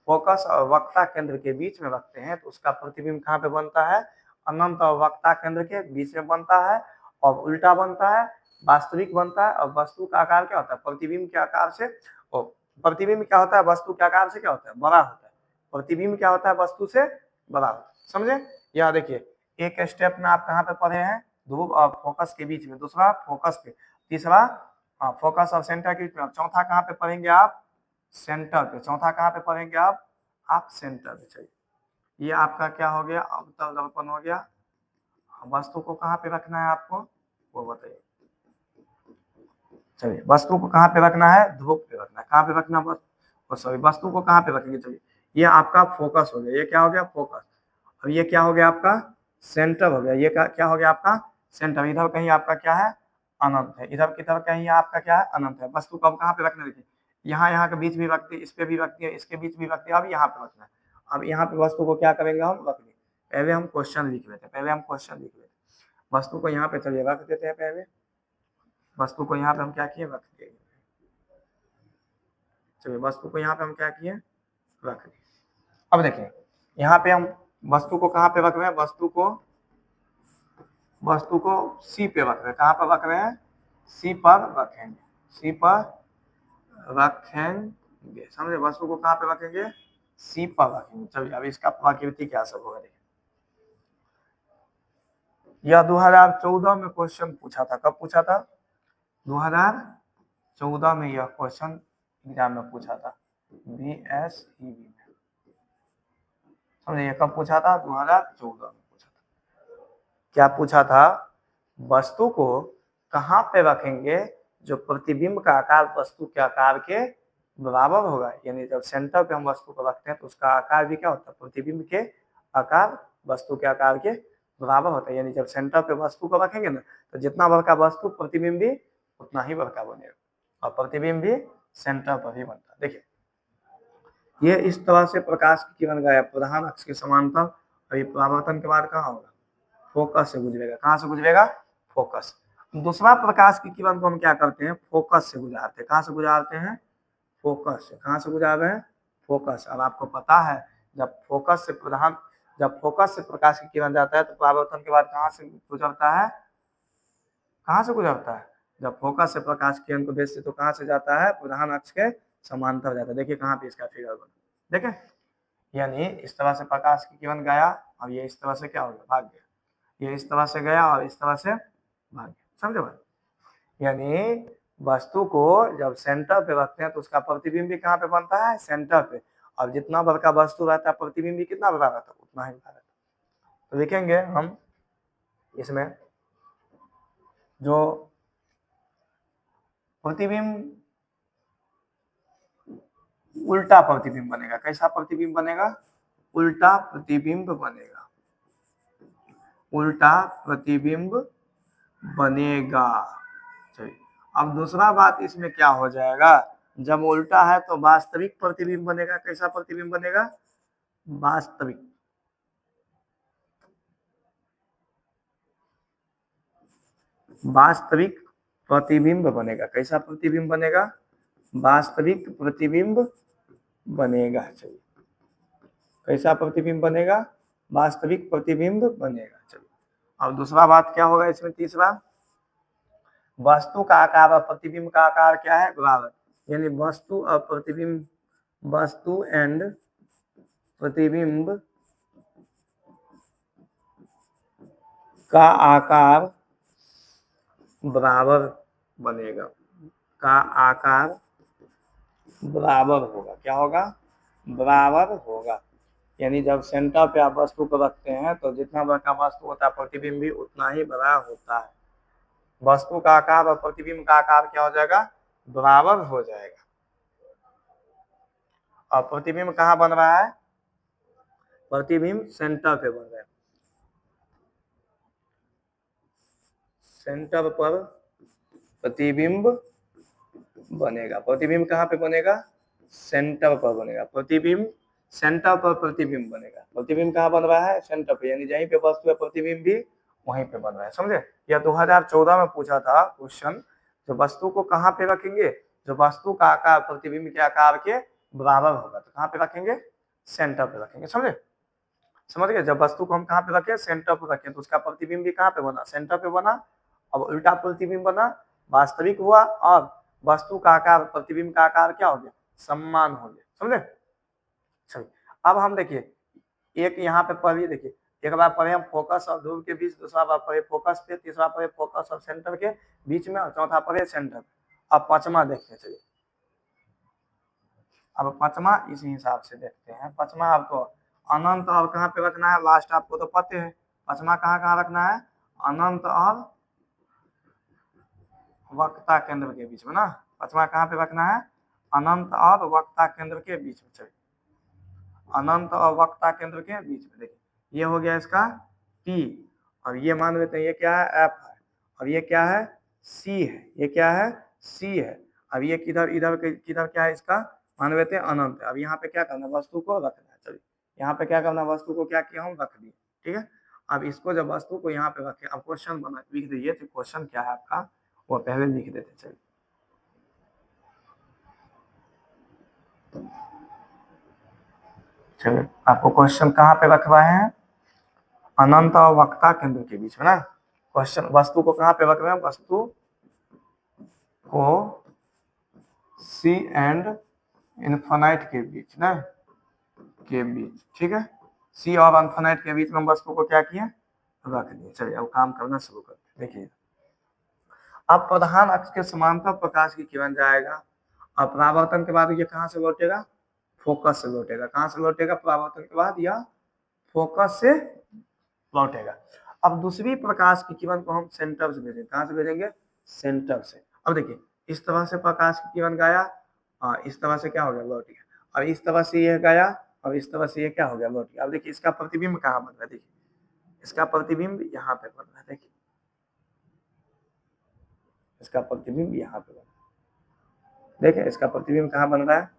फोकस और वक्ता केंद्र के बीच में रखते हैं तो उसका प्रतिबिंब कहाँ पे बनता है, अनंत और वक्ता केंद्र के बीच में बनता है और उल्टा बनता है, वास्तविक बनता है। और वस्तु का आकार क्या होता है, प्रतिबिंब के आकार से, और प्रतिबिंब क्या होता है, वस्तु के आकार से क्या होता है, बड़ा होता है। प्रतिबिंब क्या होता है, वस्तु से बड़ा होता है। समझे, यह देखिए एक स्टेप में आप कहाँ पे पढ़े हैं, ध्रुव और फोकस के बीच में, दूसरा फोकस पे, तीसरा फोकस और सेंटर के बीच में। चौथा कहाँ पे पढ़ेंगे आप, सेंटर पे। चौथा कहाँ पे पढ़ेंगे आप, आप सेंटर पे। चलिए ये आपका क्या हो गया, अवतल दर्पण हो गया। वस्तु को कहाँ पे रखना है आपको वो बताइए। चलिए वस्तु को कहाँ पे रखना है, ध्रुव पे रखना है। कहाँ पे रखना सॉरी वस्तु को कहाँ पे रखेंगे। चलिए ये आपका फोकस हो गया, ये क्या हो गया फोकस। अब ये क्या हो गया आपका सेंटर हो गया, ये क्या हो गया आपका सेंटर। इधर कहीं आपका क्या है अनंत है, इधर की तरफ कहीं आपका क्या है अनंत है। वस्तु को अब कहाँ पे रखना, देखिए यहाँ के बीच भी रखती है, इस पे भी रखती है, इसके बीच भी रखती है। अब यहाँ पे रखना है। अब यहाँ पे वस्तु को क्या करेंगे हम रख देंगे। पहले हम क्वेश्चन लिख लेते हैं, वस्तु को यहाँ पे चलिए रख देते हैं। पहले वस्तु को यहाँ पे हम क्या किए रख दिए। चलिए वस्तु को यहाँ पे हम क्या किए रख दिए। अब देखिए यहाँ पे हम वस्तु को कहाँ पे रख रहे हैं, वस्तु को सी पे रख रहे हैं। कहाँ पर रख रहे हैं, सी पर रखेंगे, सी पर रखेंगे। समझे, वस्तु को कहाँ पे रखेंगे, सी पर रखेंगे। चलिए अब इसका प्रकृति क्या सब होगा देखिए। यह 2014 में क्वेश्चन पूछा था। कब पूछा था, 2014 में यह क्वेश्चन एग्जाम में पूछा था, BSEB में। समझे, कब पूछा था, 2014 में पूछा था। क्या पूछा था, वस्तु को कहाँ पे रखेंगे जो प्रतिबिंब का आकार वस्तु के आकार के बराबर होगा। यानी जब सेंटर पे हम वस्तु को रखते हैं तो उसका आकार भी क्या होता है, प्रतिबिंब के आकार वस्तु के आकार के बराबर होता है। यानी जब सेंटर पे वस्तु को रखेंगे ना तो जितना बड़का वस्तु प्रतिबिंब भी उतना ही बड़का बनेगा, और प्रतिबिंब भी सेंटर पर ही बनता है। देखिए ये इस तरह से प्रकाश की किरण गया प्रधान अक्ष के समांतर, और ये परावर्तन के बाद कहाँ होगा, फोकस से गुजरेगा। कहाँ से गुजरेगा, फोकस। दूसरा प्रकाश की किरण को हम क्या करते हैं, फोकस से गुजारते हैं। कहाँ से गुजारते हैं, फोकस से। कहाँ से गुजार रहे हैं, फोकस। अब आपको पता है जब फोकस से प्रकाश की किरण जाता है तो परावर्तन के बाद कहाँ से गुजरता है, कहाँ से गुजरता है, जब फोकस से प्रकाश की किरण को भेजते तो कहाँ से जाता है, प्रधान अक्ष के समांतर जाता है। देखिए कहाँ पे इसका फिगर बना, देखें। यानी इस तरह से प्रकाश की किरण गया और ये इस तरह से क्या हो गया, भाग गया। ये इस तरह से गया और इस तरह से भाग गया। समझे भाई, यानी वस्तु को जब सेंटर पे रखते हैं तो उसका प्रतिबिंब भी कहाँ पे बनता है, सेंटर पे। और जितना बड़का वस्तु रहता है प्रतिबिंब भी कितना बड़ा रहता है, उतना ही बड़ा रहता है। तो देखेंगे हम इसमें जो प्रतिबिंब उल्टा प्रतिबिंब बनेगा। कैसा प्रतिबिंब बनेगा, उल्टा प्रतिबिंब बनेगा, उल्टा प्रतिबिंब बनेगा। चलिए अब दूसरा बात इसमें क्या हो जाएगा, जब उल्टा है तो वास्तविक प्रतिबिंब बनेगा। कैसा प्रतिबिंब बनेगा, वास्तविक प्रतिबिंब बनेगा। कैसा प्रतिबिंब बनेगा, वास्तविक प्रतिबिंब बनेगा। चलिए कैसा प्रतिबिंब बनेगा, वास्तविक प्रतिबिंब बनेगा। चलिए अब दूसरा बात क्या होगा इसमें, तीसरा, वस्तु का आकार और प्रतिबिंब का आकार क्या है, बराबर। यानी वस्तु और प्रतिबिंब, वस्तु एंड प्रतिबिंब का आकार बराबर बनेगा, का आकार बराबर होगा। क्या होगा, बराबर होगा। यानी जब सेंटर पे आप वस्तु को रखते हैं तो जितना बड़ा वस्तु होता है प्रतिबिंब भी उतना ही बड़ा होता है। वस्तु का आकार और प्रतिबिंब का आकार क्या हो जाएगा, बराबर हो जाएगा। और प्रतिबिंब कहाँ बन रहा है, प्रतिबिंब सेंटर पे बन रहा है, सेंटर पर प्रतिबिंब बनेगा। प्रतिबिंब कहाँ पे बनेगा, सेंटर पर बनेगा। प्रतिबिंब सेंटर पर प्रतिबिंब बनेगा। प्रतिबिंब कहाँ बन रहा है, सेंटर पे। यानी जहीं पे वस्तु है प्रतिबिंब भी वहीं पे बन रहा है। समझे, यह 2014 में पूछा था क्वेश्चन। जो वस्तु को कहाँ पे रखेंगे, जो वस्तु का आकार प्रतिबिंब के आकार के बराबर होगा तो कहाँ पे रखेंगे, सेंटर पे रखेंगे। समझ गए, जब वस्तु को हम कहाँ पे रखें, सेंटर पे रखें तो उसका प्रतिबिंब भी कहाँ पे बना, सेंटर पे बना। अब उल्टा प्रतिबिंब बना, वास्तविक हुआ, और वस्तु का आकार प्रतिबिंब का आकार क्या हो गया, समान हो गया। समझे, चलिए अब हम देखिए एक यहाँ पे पढ़िए। देखिए एक बार पढ़े हम फोकस और ध्रुव के बीच, दूसरा बार पढ़े फोकस पे, तीसरा पढ़े फोकस और सेंटर के बीच में, और चौथा पढ़े सेंटर। अब पांचवा देखिए। चलिए अब पांचवा इसी हिसाब से देखते हैं। पांचवा आपको अनंत और कहाँ पे रखना है, लास्ट आपको तो पता है। पांचवा कहाँ कहाँ रखना है, अनंत और वक्रता केंद्र के बीच में ना। पांचवा कहाँ पे रखना है, अनंत और वक्रता केंद्र के बीच में। चलिए अनंत और वक्रता केंद्र के बीच में, देखिए ये हो गया इसका P, और ये मान लेते हैं ये क्या है, F है, और ये क्या है, C है, ये क्या है, C है। अब ये किधर इधर किधर क्या है, इसका मान लेते हैं अनंत है। अब यहाँ पे क्या करना, वस्तु को रखना है। चलिए यहाँ पे क्या करना, वस्तु को क्या किया हम, रख दिए, ठीक है। अब इसको जब वस्तु को यहाँ पे रखे, अब क्वेश्चन बना लिख दीजिए, तो क्वेश्चन क्या है आपका वो पहले लिख देते। चलिए चलिए आपको क्वेश्चन कहाँ पे रखवाए हैं, अनंत और वक्रता केंद्र के बीच में ना। क्वेश्चन वस्तु को कहाँ पे रख रहे हैं, वस्तु को सी एंड इन्फिनाइट के बीच ना, के बीच, ठीक है। सी और इन्फिनाइट के बीच में वस्तु को क्या किया, रख दिए। चलिए अब काम करना शुरू करते हैं। देखिए अब प्रधान अक्ष के समांतर प्रकाश की किरण जाएगा, और परावर्तन के बाद ये कहाँ से लौटेगा, फोकस से लौटेगा। कहाँ से लौटेगा, परावर्तन के बाद या फोकस से लौटेगा। अब दूसरी प्रकाश की किरण को हम सेंटर से भेजेंगे। कहाँ से भेजेंगे, सेंटर से। अब देखिए इस तरह से प्रकाश की किरण गया, इस तरह से क्या हो गया, लौट गया। और इस तरह से यह गया, और इस तरह से ये क्या हो गया, लौट गया। अब देखिए इसका प्रतिबिंब कहाँ बन रहा है, देखिए इसका प्रतिबिंब यहाँ पे बन रहा है। देखिए इसका प्रतिबिंब यहाँ पे बन रहा है, देखिए इसका प्रतिबिंब कहाँ बन रहा है,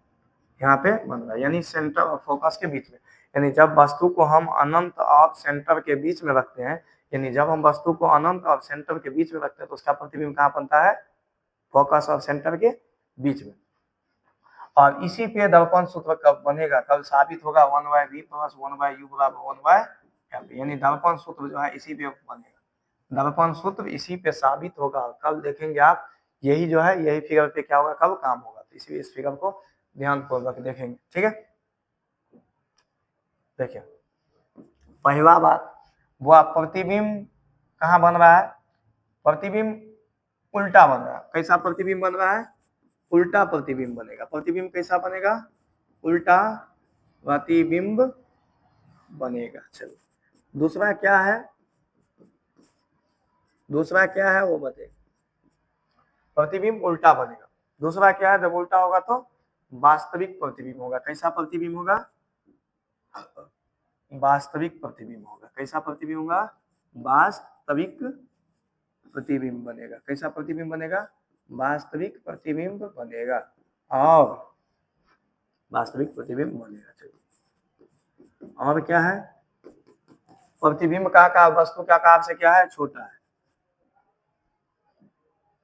यहाँ पे बन रहा है, यानी सेंटर और फोकस के बीच में। यानी जब वस्तु को हम अनंत और सेंटर के बीच में रखते हैं, यानी जब हम वस्तु को अनंत और सेंटर के बीच में रखते हैं, तो उसका प्रतिबिंब कहाँ बनता है, फोकस और सेंटर के बीच में। और इसी पे दर्पण सूत्र कब बनेगा, कब साबित होगा, 1/v + 1/u = 1/f, यानी दर्पण सूत्र जो है इसी पे बनेगा। दर्पण सूत्र इसी पे साबित होगा, कल देखेंगे आप। यही जो है यही फिगर पे क्या होगा, कब काम होगा, तो इसलिए इस फिगर को ध्यान पूर्वक देखेंगे, ठीक है। देखिए पहला बात, वो प्रतिबिंब कहाँ बन रहा है, प्रतिबिंब उल्टा बन रहा है। कैसा प्रतिबिंब बन रहा है, उल्टा प्रतिबिंब बनेगा। प्रतिबिंब कैसा बनेगा, उल्टा प्रतिबिंब बनेगा। चलो दूसरा क्या है, दूसरा क्या है वो बताइए। प्रतिबिंब उल्टा बनेगा। दूसरा क्या है, जब उल्टा होगा तो वास्तविक प्रतिबिंब होगा। कैसा प्रतिबिंब होगा, वास्तविक प्रतिबिंब होगा। कैसा प्रतिबिंब होगा, वास्तविक प्रतिबिंब बनेगा। कैसा प्रतिबिंब बनेगा, वास्तविक प्रतिबिंब बनेगा, और वास्तविक प्रतिबिंब बनेगा। चलिए और क्या है, प्रतिबिंब का वस्तु का आकार से क्या है, छोटा है,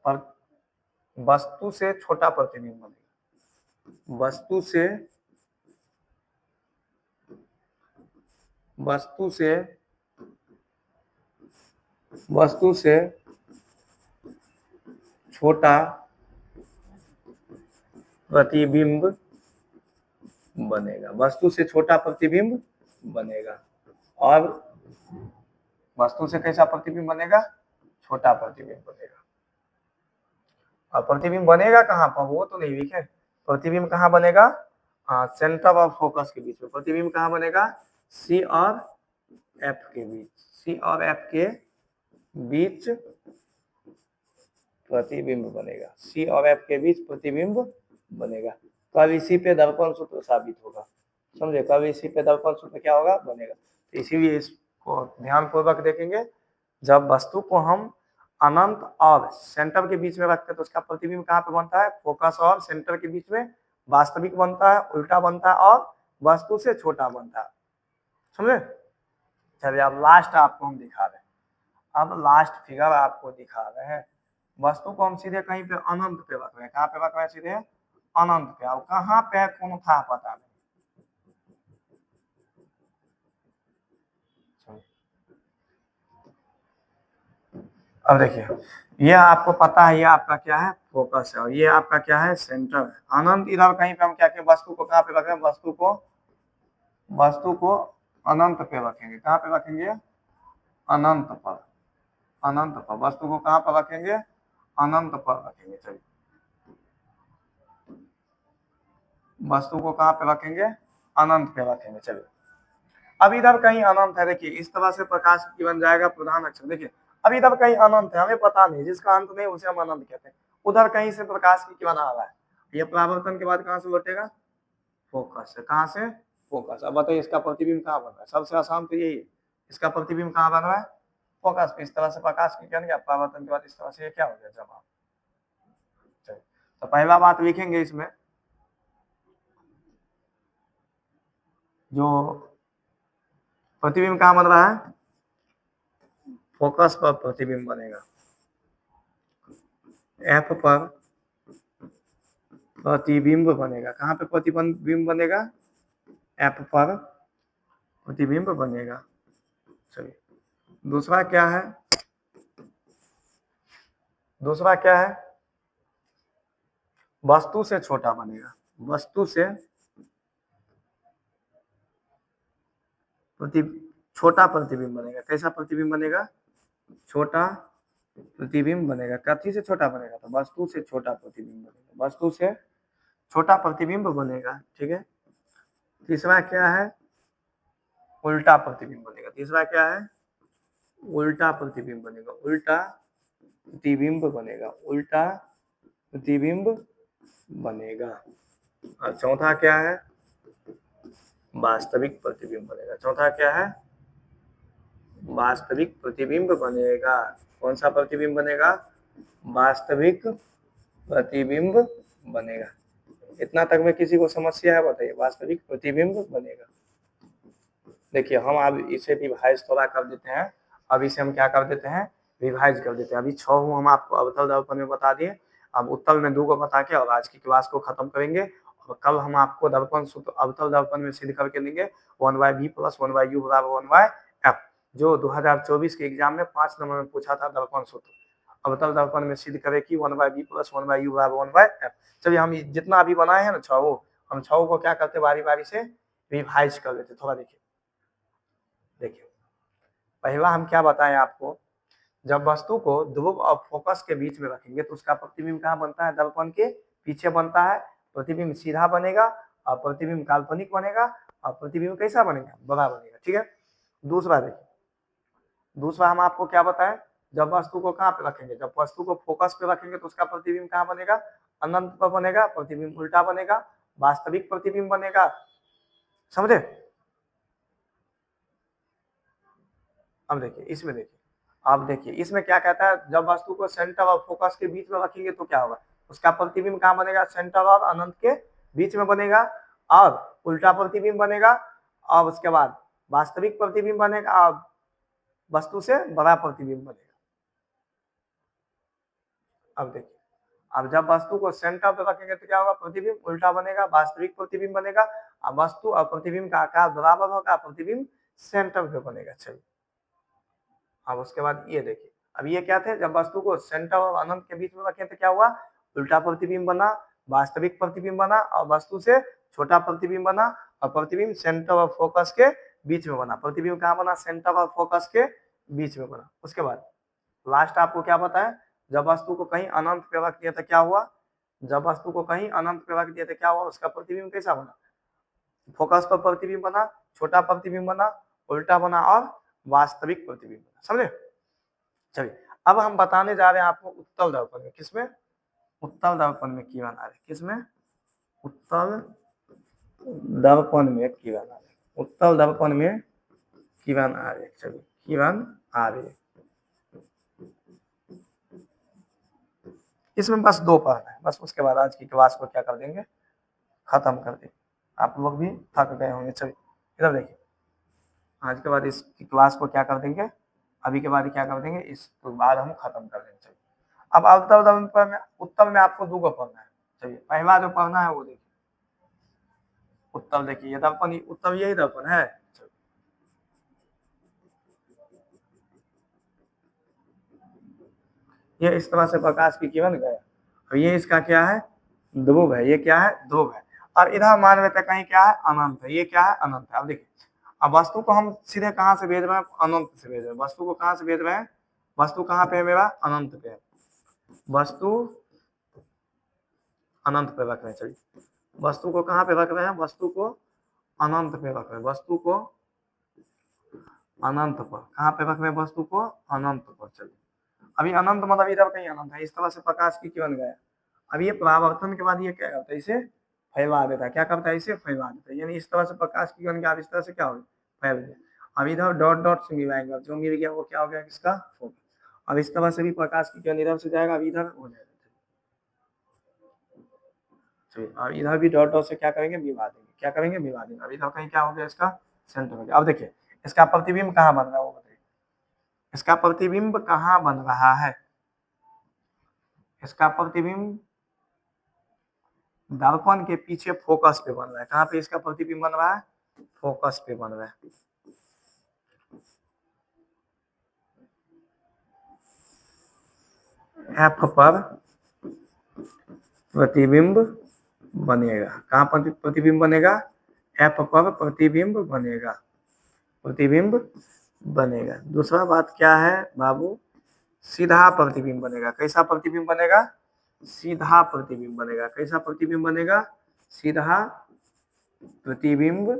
पर वस्तु से छोटा प्रतिबिंब बनेगा। वस्तु से छोटा प्रतिबिंब बनेगा। वस्तु से छोटा प्रतिबिंब बनेगा, और वस्तु से कैसा प्रतिबिंब बनेगा, छोटा प्रतिबिंब बनेगा। और प्रतिबिंब बनेगा कहाँ पर, वो तो नहीं लिखे। प्रतिबिंब कहाँ बनेगा, सेंटर और फोकस के बीच में। प्रतिबिंब कहाँ बनेगा, सी और एफ के बीच। सी और एफ के बीच प्रतिबिंब बनेगा। सी और एफ के बीच प्रतिबिंब बनेगा। कब इसी पे दर्पण सूत्र साबित होगा, समझे, कब इसी पे दर्पण सूत्र क्या होगा, बनेगा। तो इसीलिए इसको ध्यान पूर्वक देखेंगे। जब वस्तु को हम अनंत और सेंटर के बीच में रखते हैं, तो उसका प्रतिबिंब कहाँ पे बनता है, फोकस और सेंटर के बीच में। वास्तविक बनता है, उल्टा बनता है, और वस्तु से छोटा बनता है, समझे। चलिए अब लास्ट आपको हम दिखा रहे हैं। अब लास्ट फिगर आपको दिखा रहे हैं। वस्तु को हम सीधे कहीं पे अनंत पे रख रहे हैं। कहाँ पे रख रहे हैं, सीधे अनंत पे। अब कहाँ पे है कौन था पता नहीं। अब देखिए ये आपको पता है, ये आपका क्या है, फोकस है, और ये आपका क्या है, सेंटर है। अनंत इधर कहीं पे हम क्या किए, वस्तु को कहाँ पे रखें, वस्तु को अनंत पे रखेंगे। कहाँ पे रखेंगे, अनंत पर। अनंत पर वस्तु को कहाँ पर रखेंगे, अनंत पर रखेंगे। चलिए वस्तु को कहाँ पे रखेंगे, अनंत पे रखेंगे। चलिए अब इधर कहीं अनंत है, देखिए इस तरह से प्रकाश की बन जाएगा प्रधान अक्षर। देखिए अब इधर कहीं अनंत है, हमें पता नहीं, जिसका अंत नहीं उसे हम अनंत कहते हैं। उधर कहीं से प्रकाश की किरण आ रहा है, ये परावर्तन के बाद कहाँ से लौटेगा, फोकस से। कहाँ से, फोकस। अब बताइए इसका प्रतिबिंब कहाँ बन रहा है, सबसे आसान तो यही है, इसका प्रतिबिंब कहाँ बन रहा है, फोकस पे। इस तरह से प्रकाश की किरण गया परावर्तन के बाद इस तरह से ये क्या हो गया, जमा। तो पहला बात लिखेंगे इसमें, जो प्रतिबिंब कहाँ बन रहा है, फोकस पर प्रतिबिंब बनेगा, एफ पर प्रतिबिंब बनेगा। कहाँ पे प्रतिबिंब बनेगा, एफ पर प्रतिबिंब बनेगा। चलिए दूसरा क्या है, दूसरा क्या है, वस्तु से छोटा बनेगा, वस्तु से छोटा प्रतिबिंब बनेगा। कैसा प्रतिबिंब बनेगा, छोटा प्रतिबिंब बनेगा। कथी से छोटा बनेगा, तो वस्तु से छोटा प्रतिबिंब बनेगा, वस्तु से छोटा प्रतिबिंब बनेगा। ठीक है। तीसरा क्या है, उल्टा प्रतिबिंब बनेगा। तीसरा क्या है, उल्टा प्रतिबिंब बनेगा, उल्टा प्रतिबिंब बनेगा, उल्टा प्रतिबिंब बनेगा। और चौथा क्या है, वास्तविक प्रतिबिंब बनेगा। चौथा क्या है, वास्तविक प्रतिबिंब बनेगा। कौन सा प्रतिबिंब बनेगा, वास्तविक प्रतिबिंब बनेगा। इतना तक में किसी को समस्या है, बताइए, वास्तविक प्रतिबिंब बनेगा। देखिए हम अब इसे विभाजित थोड़ा कर देते हैं, अब इसे हम क्या कर देते हैं, विभाजित कर देते हैं। अभी 6 हम आपको अवतल दर्पण में बता दिए, अब उत्तल में 2 को बता के और आज की क्लास को खत्म करेंगे। और कल हम आपको दर्पण सूत्र अवतल दर्पण में सिद्ध करके देंगे 1/v + 1/u = 1/f, जो 2024 के एग्जाम में 5 नंबर में पूछा था दर्पण सूत्र। अवतल दर्पण में सिद्ध करे कि 1/v + 1/u = 1/f। चलिए हम जितना अभी बनाए हैं ना 6, हम 6 को क्या करते, बारी बारी से रिवाइज कर लेते। थोड़ा देखिए, देखिए पहला हम क्या बताएं आपको, जब वस्तु को ध्रुव और फोकस के बीच में रखेंगे तो उसका प्रतिबिंब कहाँ बनता है, दर्पण के पीछे बनता है। प्रतिबिंब सीधा बनेगा और प्रतिबिंब काल्पनिक बनेगा और प्रतिबिंब कैसा बनेगा, बड़ा बनेगा। ठीक है। दूसरा देखिए, दूसरा हम आपको क्या बताएं, जब वस्तु को कहाँ पे रखेंगे, जब वस्तु को फोकस पे रखेंगे तो उसका प्रतिबिंब कहाँ बनेगा, अनंत पर बनेगा, प्रतिबिंब उल्टा बनेगा, वास्तविक प्रतिबिंब बनेगा। समझे। अब देखिए इसमें, देखिए अब देखिए इसमें क्या कहता है, जब वस्तु को सेंटर और फोकस के बीच में रखेंगे तो क्या होगा, उसका प्रतिबिंब कहाँ बनेगा, सेंटर और अनंत के बीच में बनेगा और उल्टा प्रतिबिंब बनेगा। और उसके बाद वास्तविक प्रतिबिंब बनेगा और वस्तु से बड़ा प्रतिबिंब बनेगा। अब देखिए, अब जब वस्तु को सेंटर पे रखेंगे तो क्या होगा, प्रतिबिंब उल्टा बनेगा, वास्तविक प्रतिबिंब बनेगा और वस्तु और प्रतिबिंब का आकार बराबर होगा, प्रतिबिंब सेंटर पे बनेगा। चलिए अब उसके बाद ये देखिए, अब ये क्या थे, जब वस्तु को सेंटर और अनंत के बीच में रखे तो क्या हुआ, उल्टा प्रतिबिंब बना, वास्तविक प्रतिबिंब बना और वस्तु से छोटा प्रतिबिंब बना और प्रतिबिंब सेंटर और फोकस के बीच में बना। प्रतिबिंब कहाँ बना, सेंटर और फोकस के बीच में बना। उसके बाद लास्ट आपको क्या बताया, जब वस्तु को कहीं अनंत पे रख दिया तो क्या हुआ, जब वस्तु को कहीं अनंत पे रख दिया तो क्या हुआ, उसका प्रतिबिंब कैसा बना, फोकस पर प्रतिबिंब बना, छोटा प्रतिबिंब बना, उल्टा बना और वास्तविक प्रतिबिंब बना। समझे। चलिए अब हम बताने जा रहे हैं आपको उत्तल दर्पण में, किसमें, उत्तल दर्पण में किरण आ रही, किसमें, उत्तल दर्पण में किरण आ रही, उत्तल दर्पण में किरण आ रही। चलिए किरण आ रही, इसमें बस 2 पढ़ना है, बस उसके बाद आज की क्लास को क्या कर देंगे, खत्म कर देंगे। आप लोग भी थक गए होंगे। चलिए इधर देखिए, आज के बाद इस क्लास को क्या कर देंगे, अभी के बाद क्या कर देंगे, इसके बाद हम खत्म कर देंगे। चलिए अब उत्तल में आपको 2 को पढ़ना है। चलिए पहला जो पढ़ना है वो देखिए, उत्तल देखिए, ये दर्पण, उत्तल यही दर्पण है। ये इस तरह से प्रकाश की किरण गया और ये इसका क्या है, ध्रुव है, ये क्या है, ध्रुव है। और इधर मान लेते कहीं क्या है, अनंत है, ये क्या है, अनंत है। अब देखिए, अब वस्तु को हम सीधे कहाँ से भेज रहे हैं, अनंत से भेज रहे हैं। वस्तु को कहाँ से भेज रहे हैं, वस्तु कहाँ पे है मेरा, अनंत पे है, वस्तु अनंत पे रख रहे हैं। चलिए वस्तु को कहाँ पे रख रहे हैं, वस्तु को अनंत पे रख रहे हैं, वस्तु को अनंत पर, कहाँ पे रख रहे हैं, वस्तु को अनंत पर। चलिए अभी अनंत मतलब इधर कहीं अनंत है, इस तरह से प्रकाश की किरण गया। अब ये परावर्तन के बाद ये क्या करता है, इसे फैला देता है, क्या करता है, इसे फैला देता है, यानी इस तरह से प्रकाश की किरण गया, अब इस तरह से क्या हो गया, फैल गया। अब इधर डॉट डॉट से मिलाएंगे, जो मिल गया वो क्या हो गया, किसका, फोकस। अब इस तरह से भी प्रकाश की किरण इधर से जाएगा, अब इधर हो जाएगा। अब इधर भी डॉट डॉट से क्या करेंगे, मिला देंगे, क्या करेंगे, मिला देंगे। अब इधर कहीं क्या हो गया, इसका सेंटर हो गया। अब देखिए इसका प्रतिबिंब कहाँ बन रहा है वो बताइए, इसका प्रतिबिंब कहाँ बन रहा है, इसका प्रतिबिंब दर्पण के पीछे फोकस पे बन रहा है। कहाँ पे इसका प्रतिबिंब बन रहा है, फोकस पे बन रहा है। एफ पर प्रतिबिंब बनेगा, कहाँ पर प्रतिबिंब बनेगा, एफ पर प्रतिबिंब बनेगा, प्रतिबिंब बनेगा। दूसरा बात क्या है बाबू, सीधा प्रतिबिंब बनेगा। कैसा प्रतिबिंब बनेगा, सीधा प्रतिबिंब बनेगा। कैसा प्रतिबिंब बनेगा, सीधा प्रतिबिंब,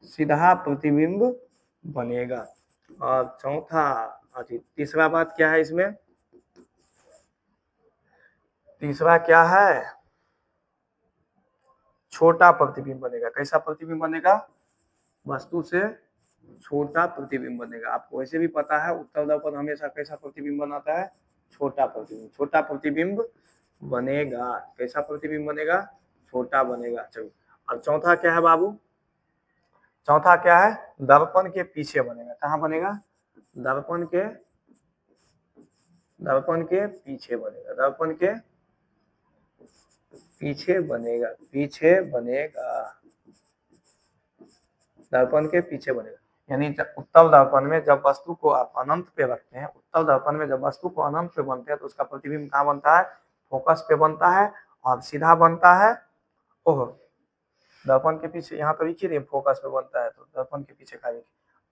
सीधा प्रतिबिंब बनेगा। और चौथा, तीसरा बात क्या है इसमें, तीसरा क्या है, छोटा प्रतिबिंब बनेगा। कैसा प्रतिबिंब बनेगा, वस्तु से छोटा प्रतिबिंब बनेगा। आपको वैसे भी पता है उत्तल दर्पण हमेशा कैसा प्रतिबिंब बनाता है, छोटा प्रतिबिंब, छोटा प्रतिबिंब बनेगा। कैसा प्रतिबिंब बनेगा, छोटा बनेगा। चलिए और चौथा क्या है बाबू, चौथा क्या है, दर्पण के पीछे बनेगा। कहाँ बनेगा, दर्पण के, दर्पण के पीछे बनेगा, दर्पण के पीछे बनेगा, पीछे बनेगा, दर्पण के पीछे बनेगा। यानी उत्तल दर्पण में जब वस्तु को आप अनंत पे रखते हैं, उत्तल दर्पण में जब वस्तु को अनंत पे बनते हैं तो उसका प्रतिबिंब कहाँ बनता है, फोकस पे बनता है और सीधा बनता है। ओह दर्पण के पीछे, यहाँ तो लिखिए फोकस पे बनता है, तो दर्पण के पीछे का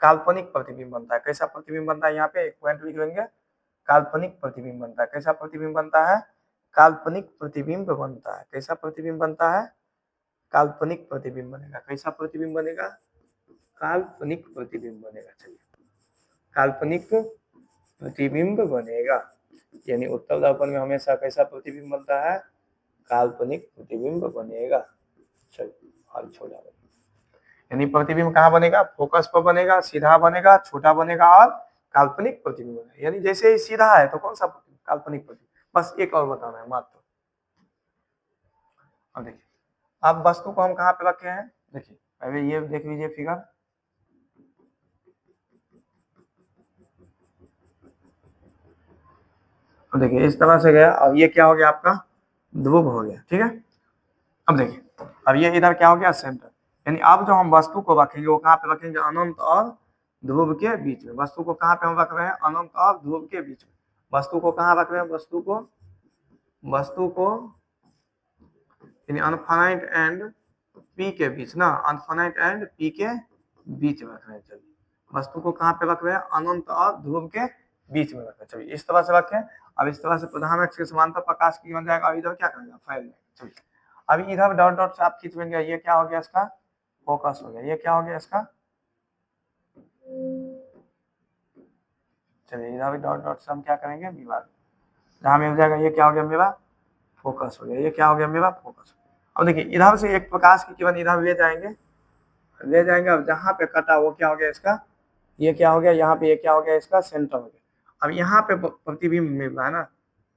काल्पनिक प्रतिबिंब बनता है। कैसा प्रतिबिंब बनता है, यहाँ पे एक पॉइंट लिख लेंगे, काल्पनिक प्रतिबिंब बनता है। कैसा प्रतिबिंब बनता है, काल्पनिक प्रतिबिंब बनता है। कैसा प्रतिबिंब बनता है, काल्पनिक प्रतिबिंब बनेगा। कैसा प्रतिबिंब बनेगा, काल्पनिक प्रतिबिंब बनेगा। चलिए काल्पनिक प्रतिबिंब बनेगा, यानी उत्तल दर्पण में हमेशा कैसा प्रतिबिंब बनता है, काल्पनिक प्रतिबिंब बनेगा। चलिए और छोटा बनेगा, यानी प्रतिबिंब कहाँ बनेगा, फोकस पर बनेगा, सीधा बनेगा, छोटा बनेगा और काल्पनिक प्रतिबिंब बनेगा। यानी जैसे ही सीधा है तो कौन सा काल्पनिक प्रतिबिंब। बस एक और बताना है मात्र। अब देखिए अब वस्तु को हम कहाँ पे रखे हैं, देखिए पहले ये देख लीजिए फिगर, अब देखिए इस तरह से गया। अब ये क्या हो गया, आपका ध्रुव हो गया, ठीक है। अब देखिए अब ये इधर क्या हो गया, सेंटर। यानी अब जो हम वस्तु को रखेंगे वो कहाँ पे रखेंगे, अनंत और ध्रुव के बीच में। वस्तु को कहाँ पे हम रख रहे हैं, अनंत और ध्रुव के बीच में। वस्तु को कहाँ रख रहे हैं, वस्तु को, वस्तु को यानी अनफाइनाइट एंड पी के बीच ना, अनफाइनाइट एंड पी के बीच में रख रहे हैं। चलिए वस्तु को कहाँ पे रख रहे हैं, अनंत और ध्रुव के बीच में रख रहे हैं। चलिए इस तरह से रखें। अब इस तरह से प्रधान अक्ष के समांतर प्रकाश की बन जाएगा। अब इधर क्या करेगा, फैल जाएगा। चलिए अभी इधर डॉट डॉट से आप खींच लेंगे, ये क्या हो गया, इसका फोकस हो गया। ये क्या हो गया, इसका, चलिए इधर भी डॉट डॉट से हम क्या करेंगे, विभाग, जहां मिल जाएगा ये क्या हो गया मेरा, फोकस हो गया। ये क्या हो गया मेरा, फोकस। अब देखिए इधर से एक प्रकाश की किरण इधर ले जाएंगे, ले जाएंगे। अब जहां पे कटा वो क्या हो गया, इसका, ये क्या हो गया, यहाँ पे ये क्या हो गया, इसका सेंटर हो गया। अब यहाँ पे प्रतिबिंब मिल रहा है ना,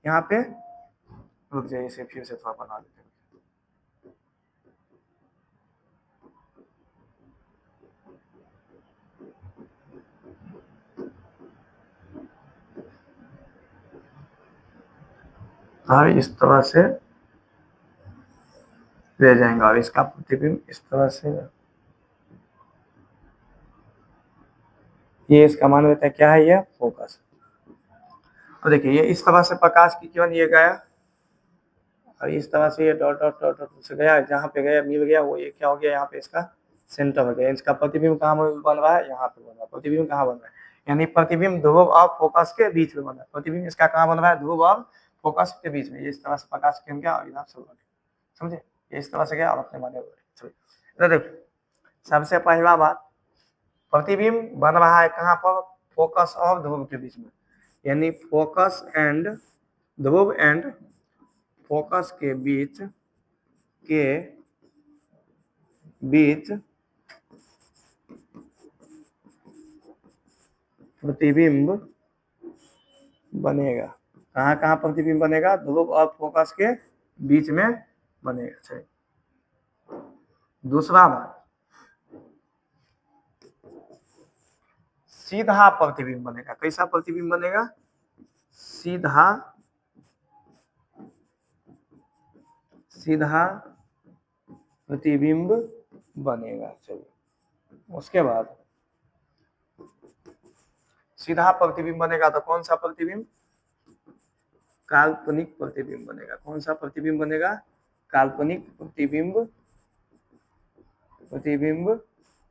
यहाँ पे रुक जाइए, इसे फिर से थोड़ा बना देते हैं। हाँ इस तरह से ले जाएंगे और इसका प्रतिबिंब इस तरह से, ये इसका मान लेते हैं क्या है, ये फोकस। और देखिए ये इस तरह से प्रकाश की किरण ये गया और इस तरह से ये डॉट डॉट डॉट डॉट से गया, जहाँ पे गया मिल गया वो, ये क्या हो गया, यहाँ पे इसका सेंटर हो गया। इसका प्रतिबिंब कहाँ बन रहा है, यहाँ पे बन रहा है। प्रतिबिंब कहाँ बन रहा है, यानी प्रतिबिंब ध्रुव और फोकस के बीच में बन रहा है। प्रतिबिंब इसका कहाँ बन रहा है, ध्रुव और फोकस के बीच में। इस तरह से प्रकाश की किरण क्या इधर से, समझे। ये इस तरह से गया और अपने माने इधर देखो, सबसे पहला बात, प्रतिबिंब बन रहा है कहाँ पर, फोकस और ध्रुव के बीच में, यानी focus and Dhruv and focus के बीच प्रतिबिंब बनेगा। कहाँ कहाँ प्रतिबिंब बनेगा, ध्रुव और फोकस के बीच में बनेगा। चलिए दूसरा बात, सीधा प्रतिबिंब बनेगा। कैसा प्रतिबिंब बनेगा, सीधा प्रतिबिंब बनेगा। चलिए उसके बाद सीधा प्रतिबिंब बनेगा तो कौन सा प्रतिबिंब, काल्पनिक प्रतिबिंब बनेगा। कौन सा प्रतिबिंब बनेगा, काल्पनिक प्रतिबिंब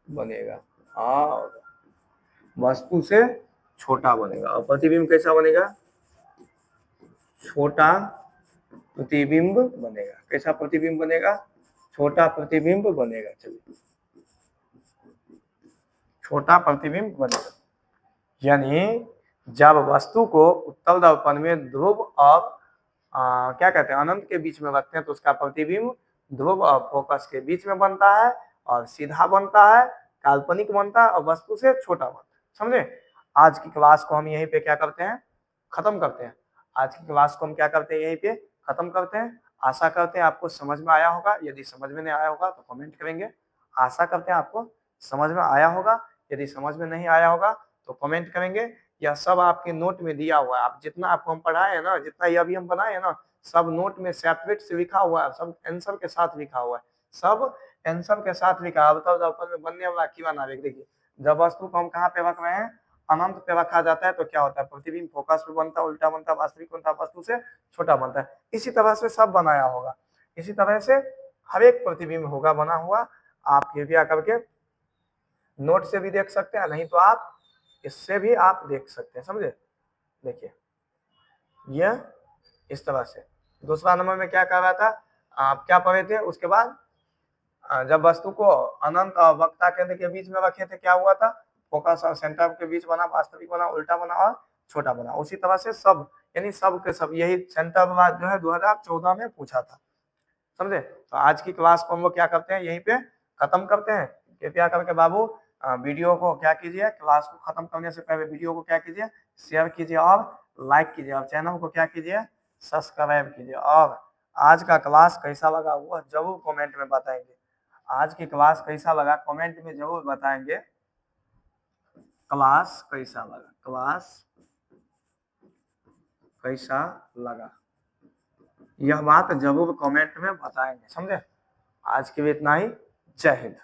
बनेगा और वस्तु से छोटा बनेगा। और प्रतिबिंब कैसा बनेगा, छोटा प्रतिबिंब बनेगा। कैसा प्रतिबिंब बनेगा, छोटा प्रतिबिंब बनेगा। चलिए छोटा प्रतिबिंब बनेगा, यानी जब वस्तु को उत्तल दर्पण में ध्रुव और क्या कहते हैं अनंत के बीच में रखते हैं तो उसका प्रतिबिंब ध्रुव और फोकस के बीच में बनता है और सीधा बनता है, काल्पनिक बनता है और वस्तु से छोटा बनता है। समझे। आज की क्लास को हम यहीं पे क्या करते हैं, खत्म करते हैं। आज की क्लास को हम क्या करते हैं, यहीं पे खत्म करते हैं। आशा करते हैं आपको समझ में आया होगा। यदि समझ में नहीं आया होगा तो कमेंट करेंगे। आशा करते हैं आपको समझ में आया होगा। यदि समझ में नहीं आया होगा तो कमेंट करेंगे। यह सब आपके नोट में दिया हुआ है। आप जितना आपको हम पढ़ाए हैं ना, जितना ये अभी हम बनाए हैं ना, सब नोट में सेपरेट से लिखा हुआ है, सब आंसर के साथ लिखा हुआ है, सब आंसर के साथ लिखा है। बताओ दर्पण में बनने वाला क्यों नाविक, देखिए जब वस्तु को हम कहाँ पे रख रहे हैं, अनंत पे रखा जाता है तो क्या होता है, प्रतिबिंब फोकस पे बनता है, उल्टा बनता है, वास्तविक बनता है, वस्तु से छोटा बनता है। इसी तरह से सब बनाया होगा, इसी तरह से हर एक प्रतिबिंब होगा बना हुआ। आप कृपया करके नोट से भी देख सकते हैं, नहीं तो आप इससे भी आप देख सकते हैं। समझे। देखिए यह इस तरह से। दूसरा नंबर में क्या कर रहा था, आप क्या पढ़े थे, उसके बाद जब वस्तु को अनंत और वक्ता केंद्र के बीच में रखे थे क्या हुआ था, फोकस और सेंटर के बीच बना, वास्तविक बना, उल्टा बना और छोटा बना। उसी तरह से सब, यानी सब के सब, यही सेंटर बात जो है 2014 में पूछा था। समझे। तो आज की क्लास को हम लोग क्या करते हैं, यहीं पे खत्म करते हैं। कृपया करके बाबू वीडियो को क्या कीजिए, क्लास को खत्म करने से पहले वीडियो को क्या कीजिए, शेयर कीजिए और लाइक कीजिए और चैनल को क्या कीजिए, सब्सक्राइब कीजिए। और आज का क्लास कैसा लगा वो जरूर कमेंट में बताएंगे। आज की क्लास कैसा लगा कमेंट में जरूर बताएंगे। क्लास कैसा लगा, क्लास कैसा लगा, यह बात जरूर कमेंट में बताएंगे। समझे। आज के लिए इतना ही। जय हिंद।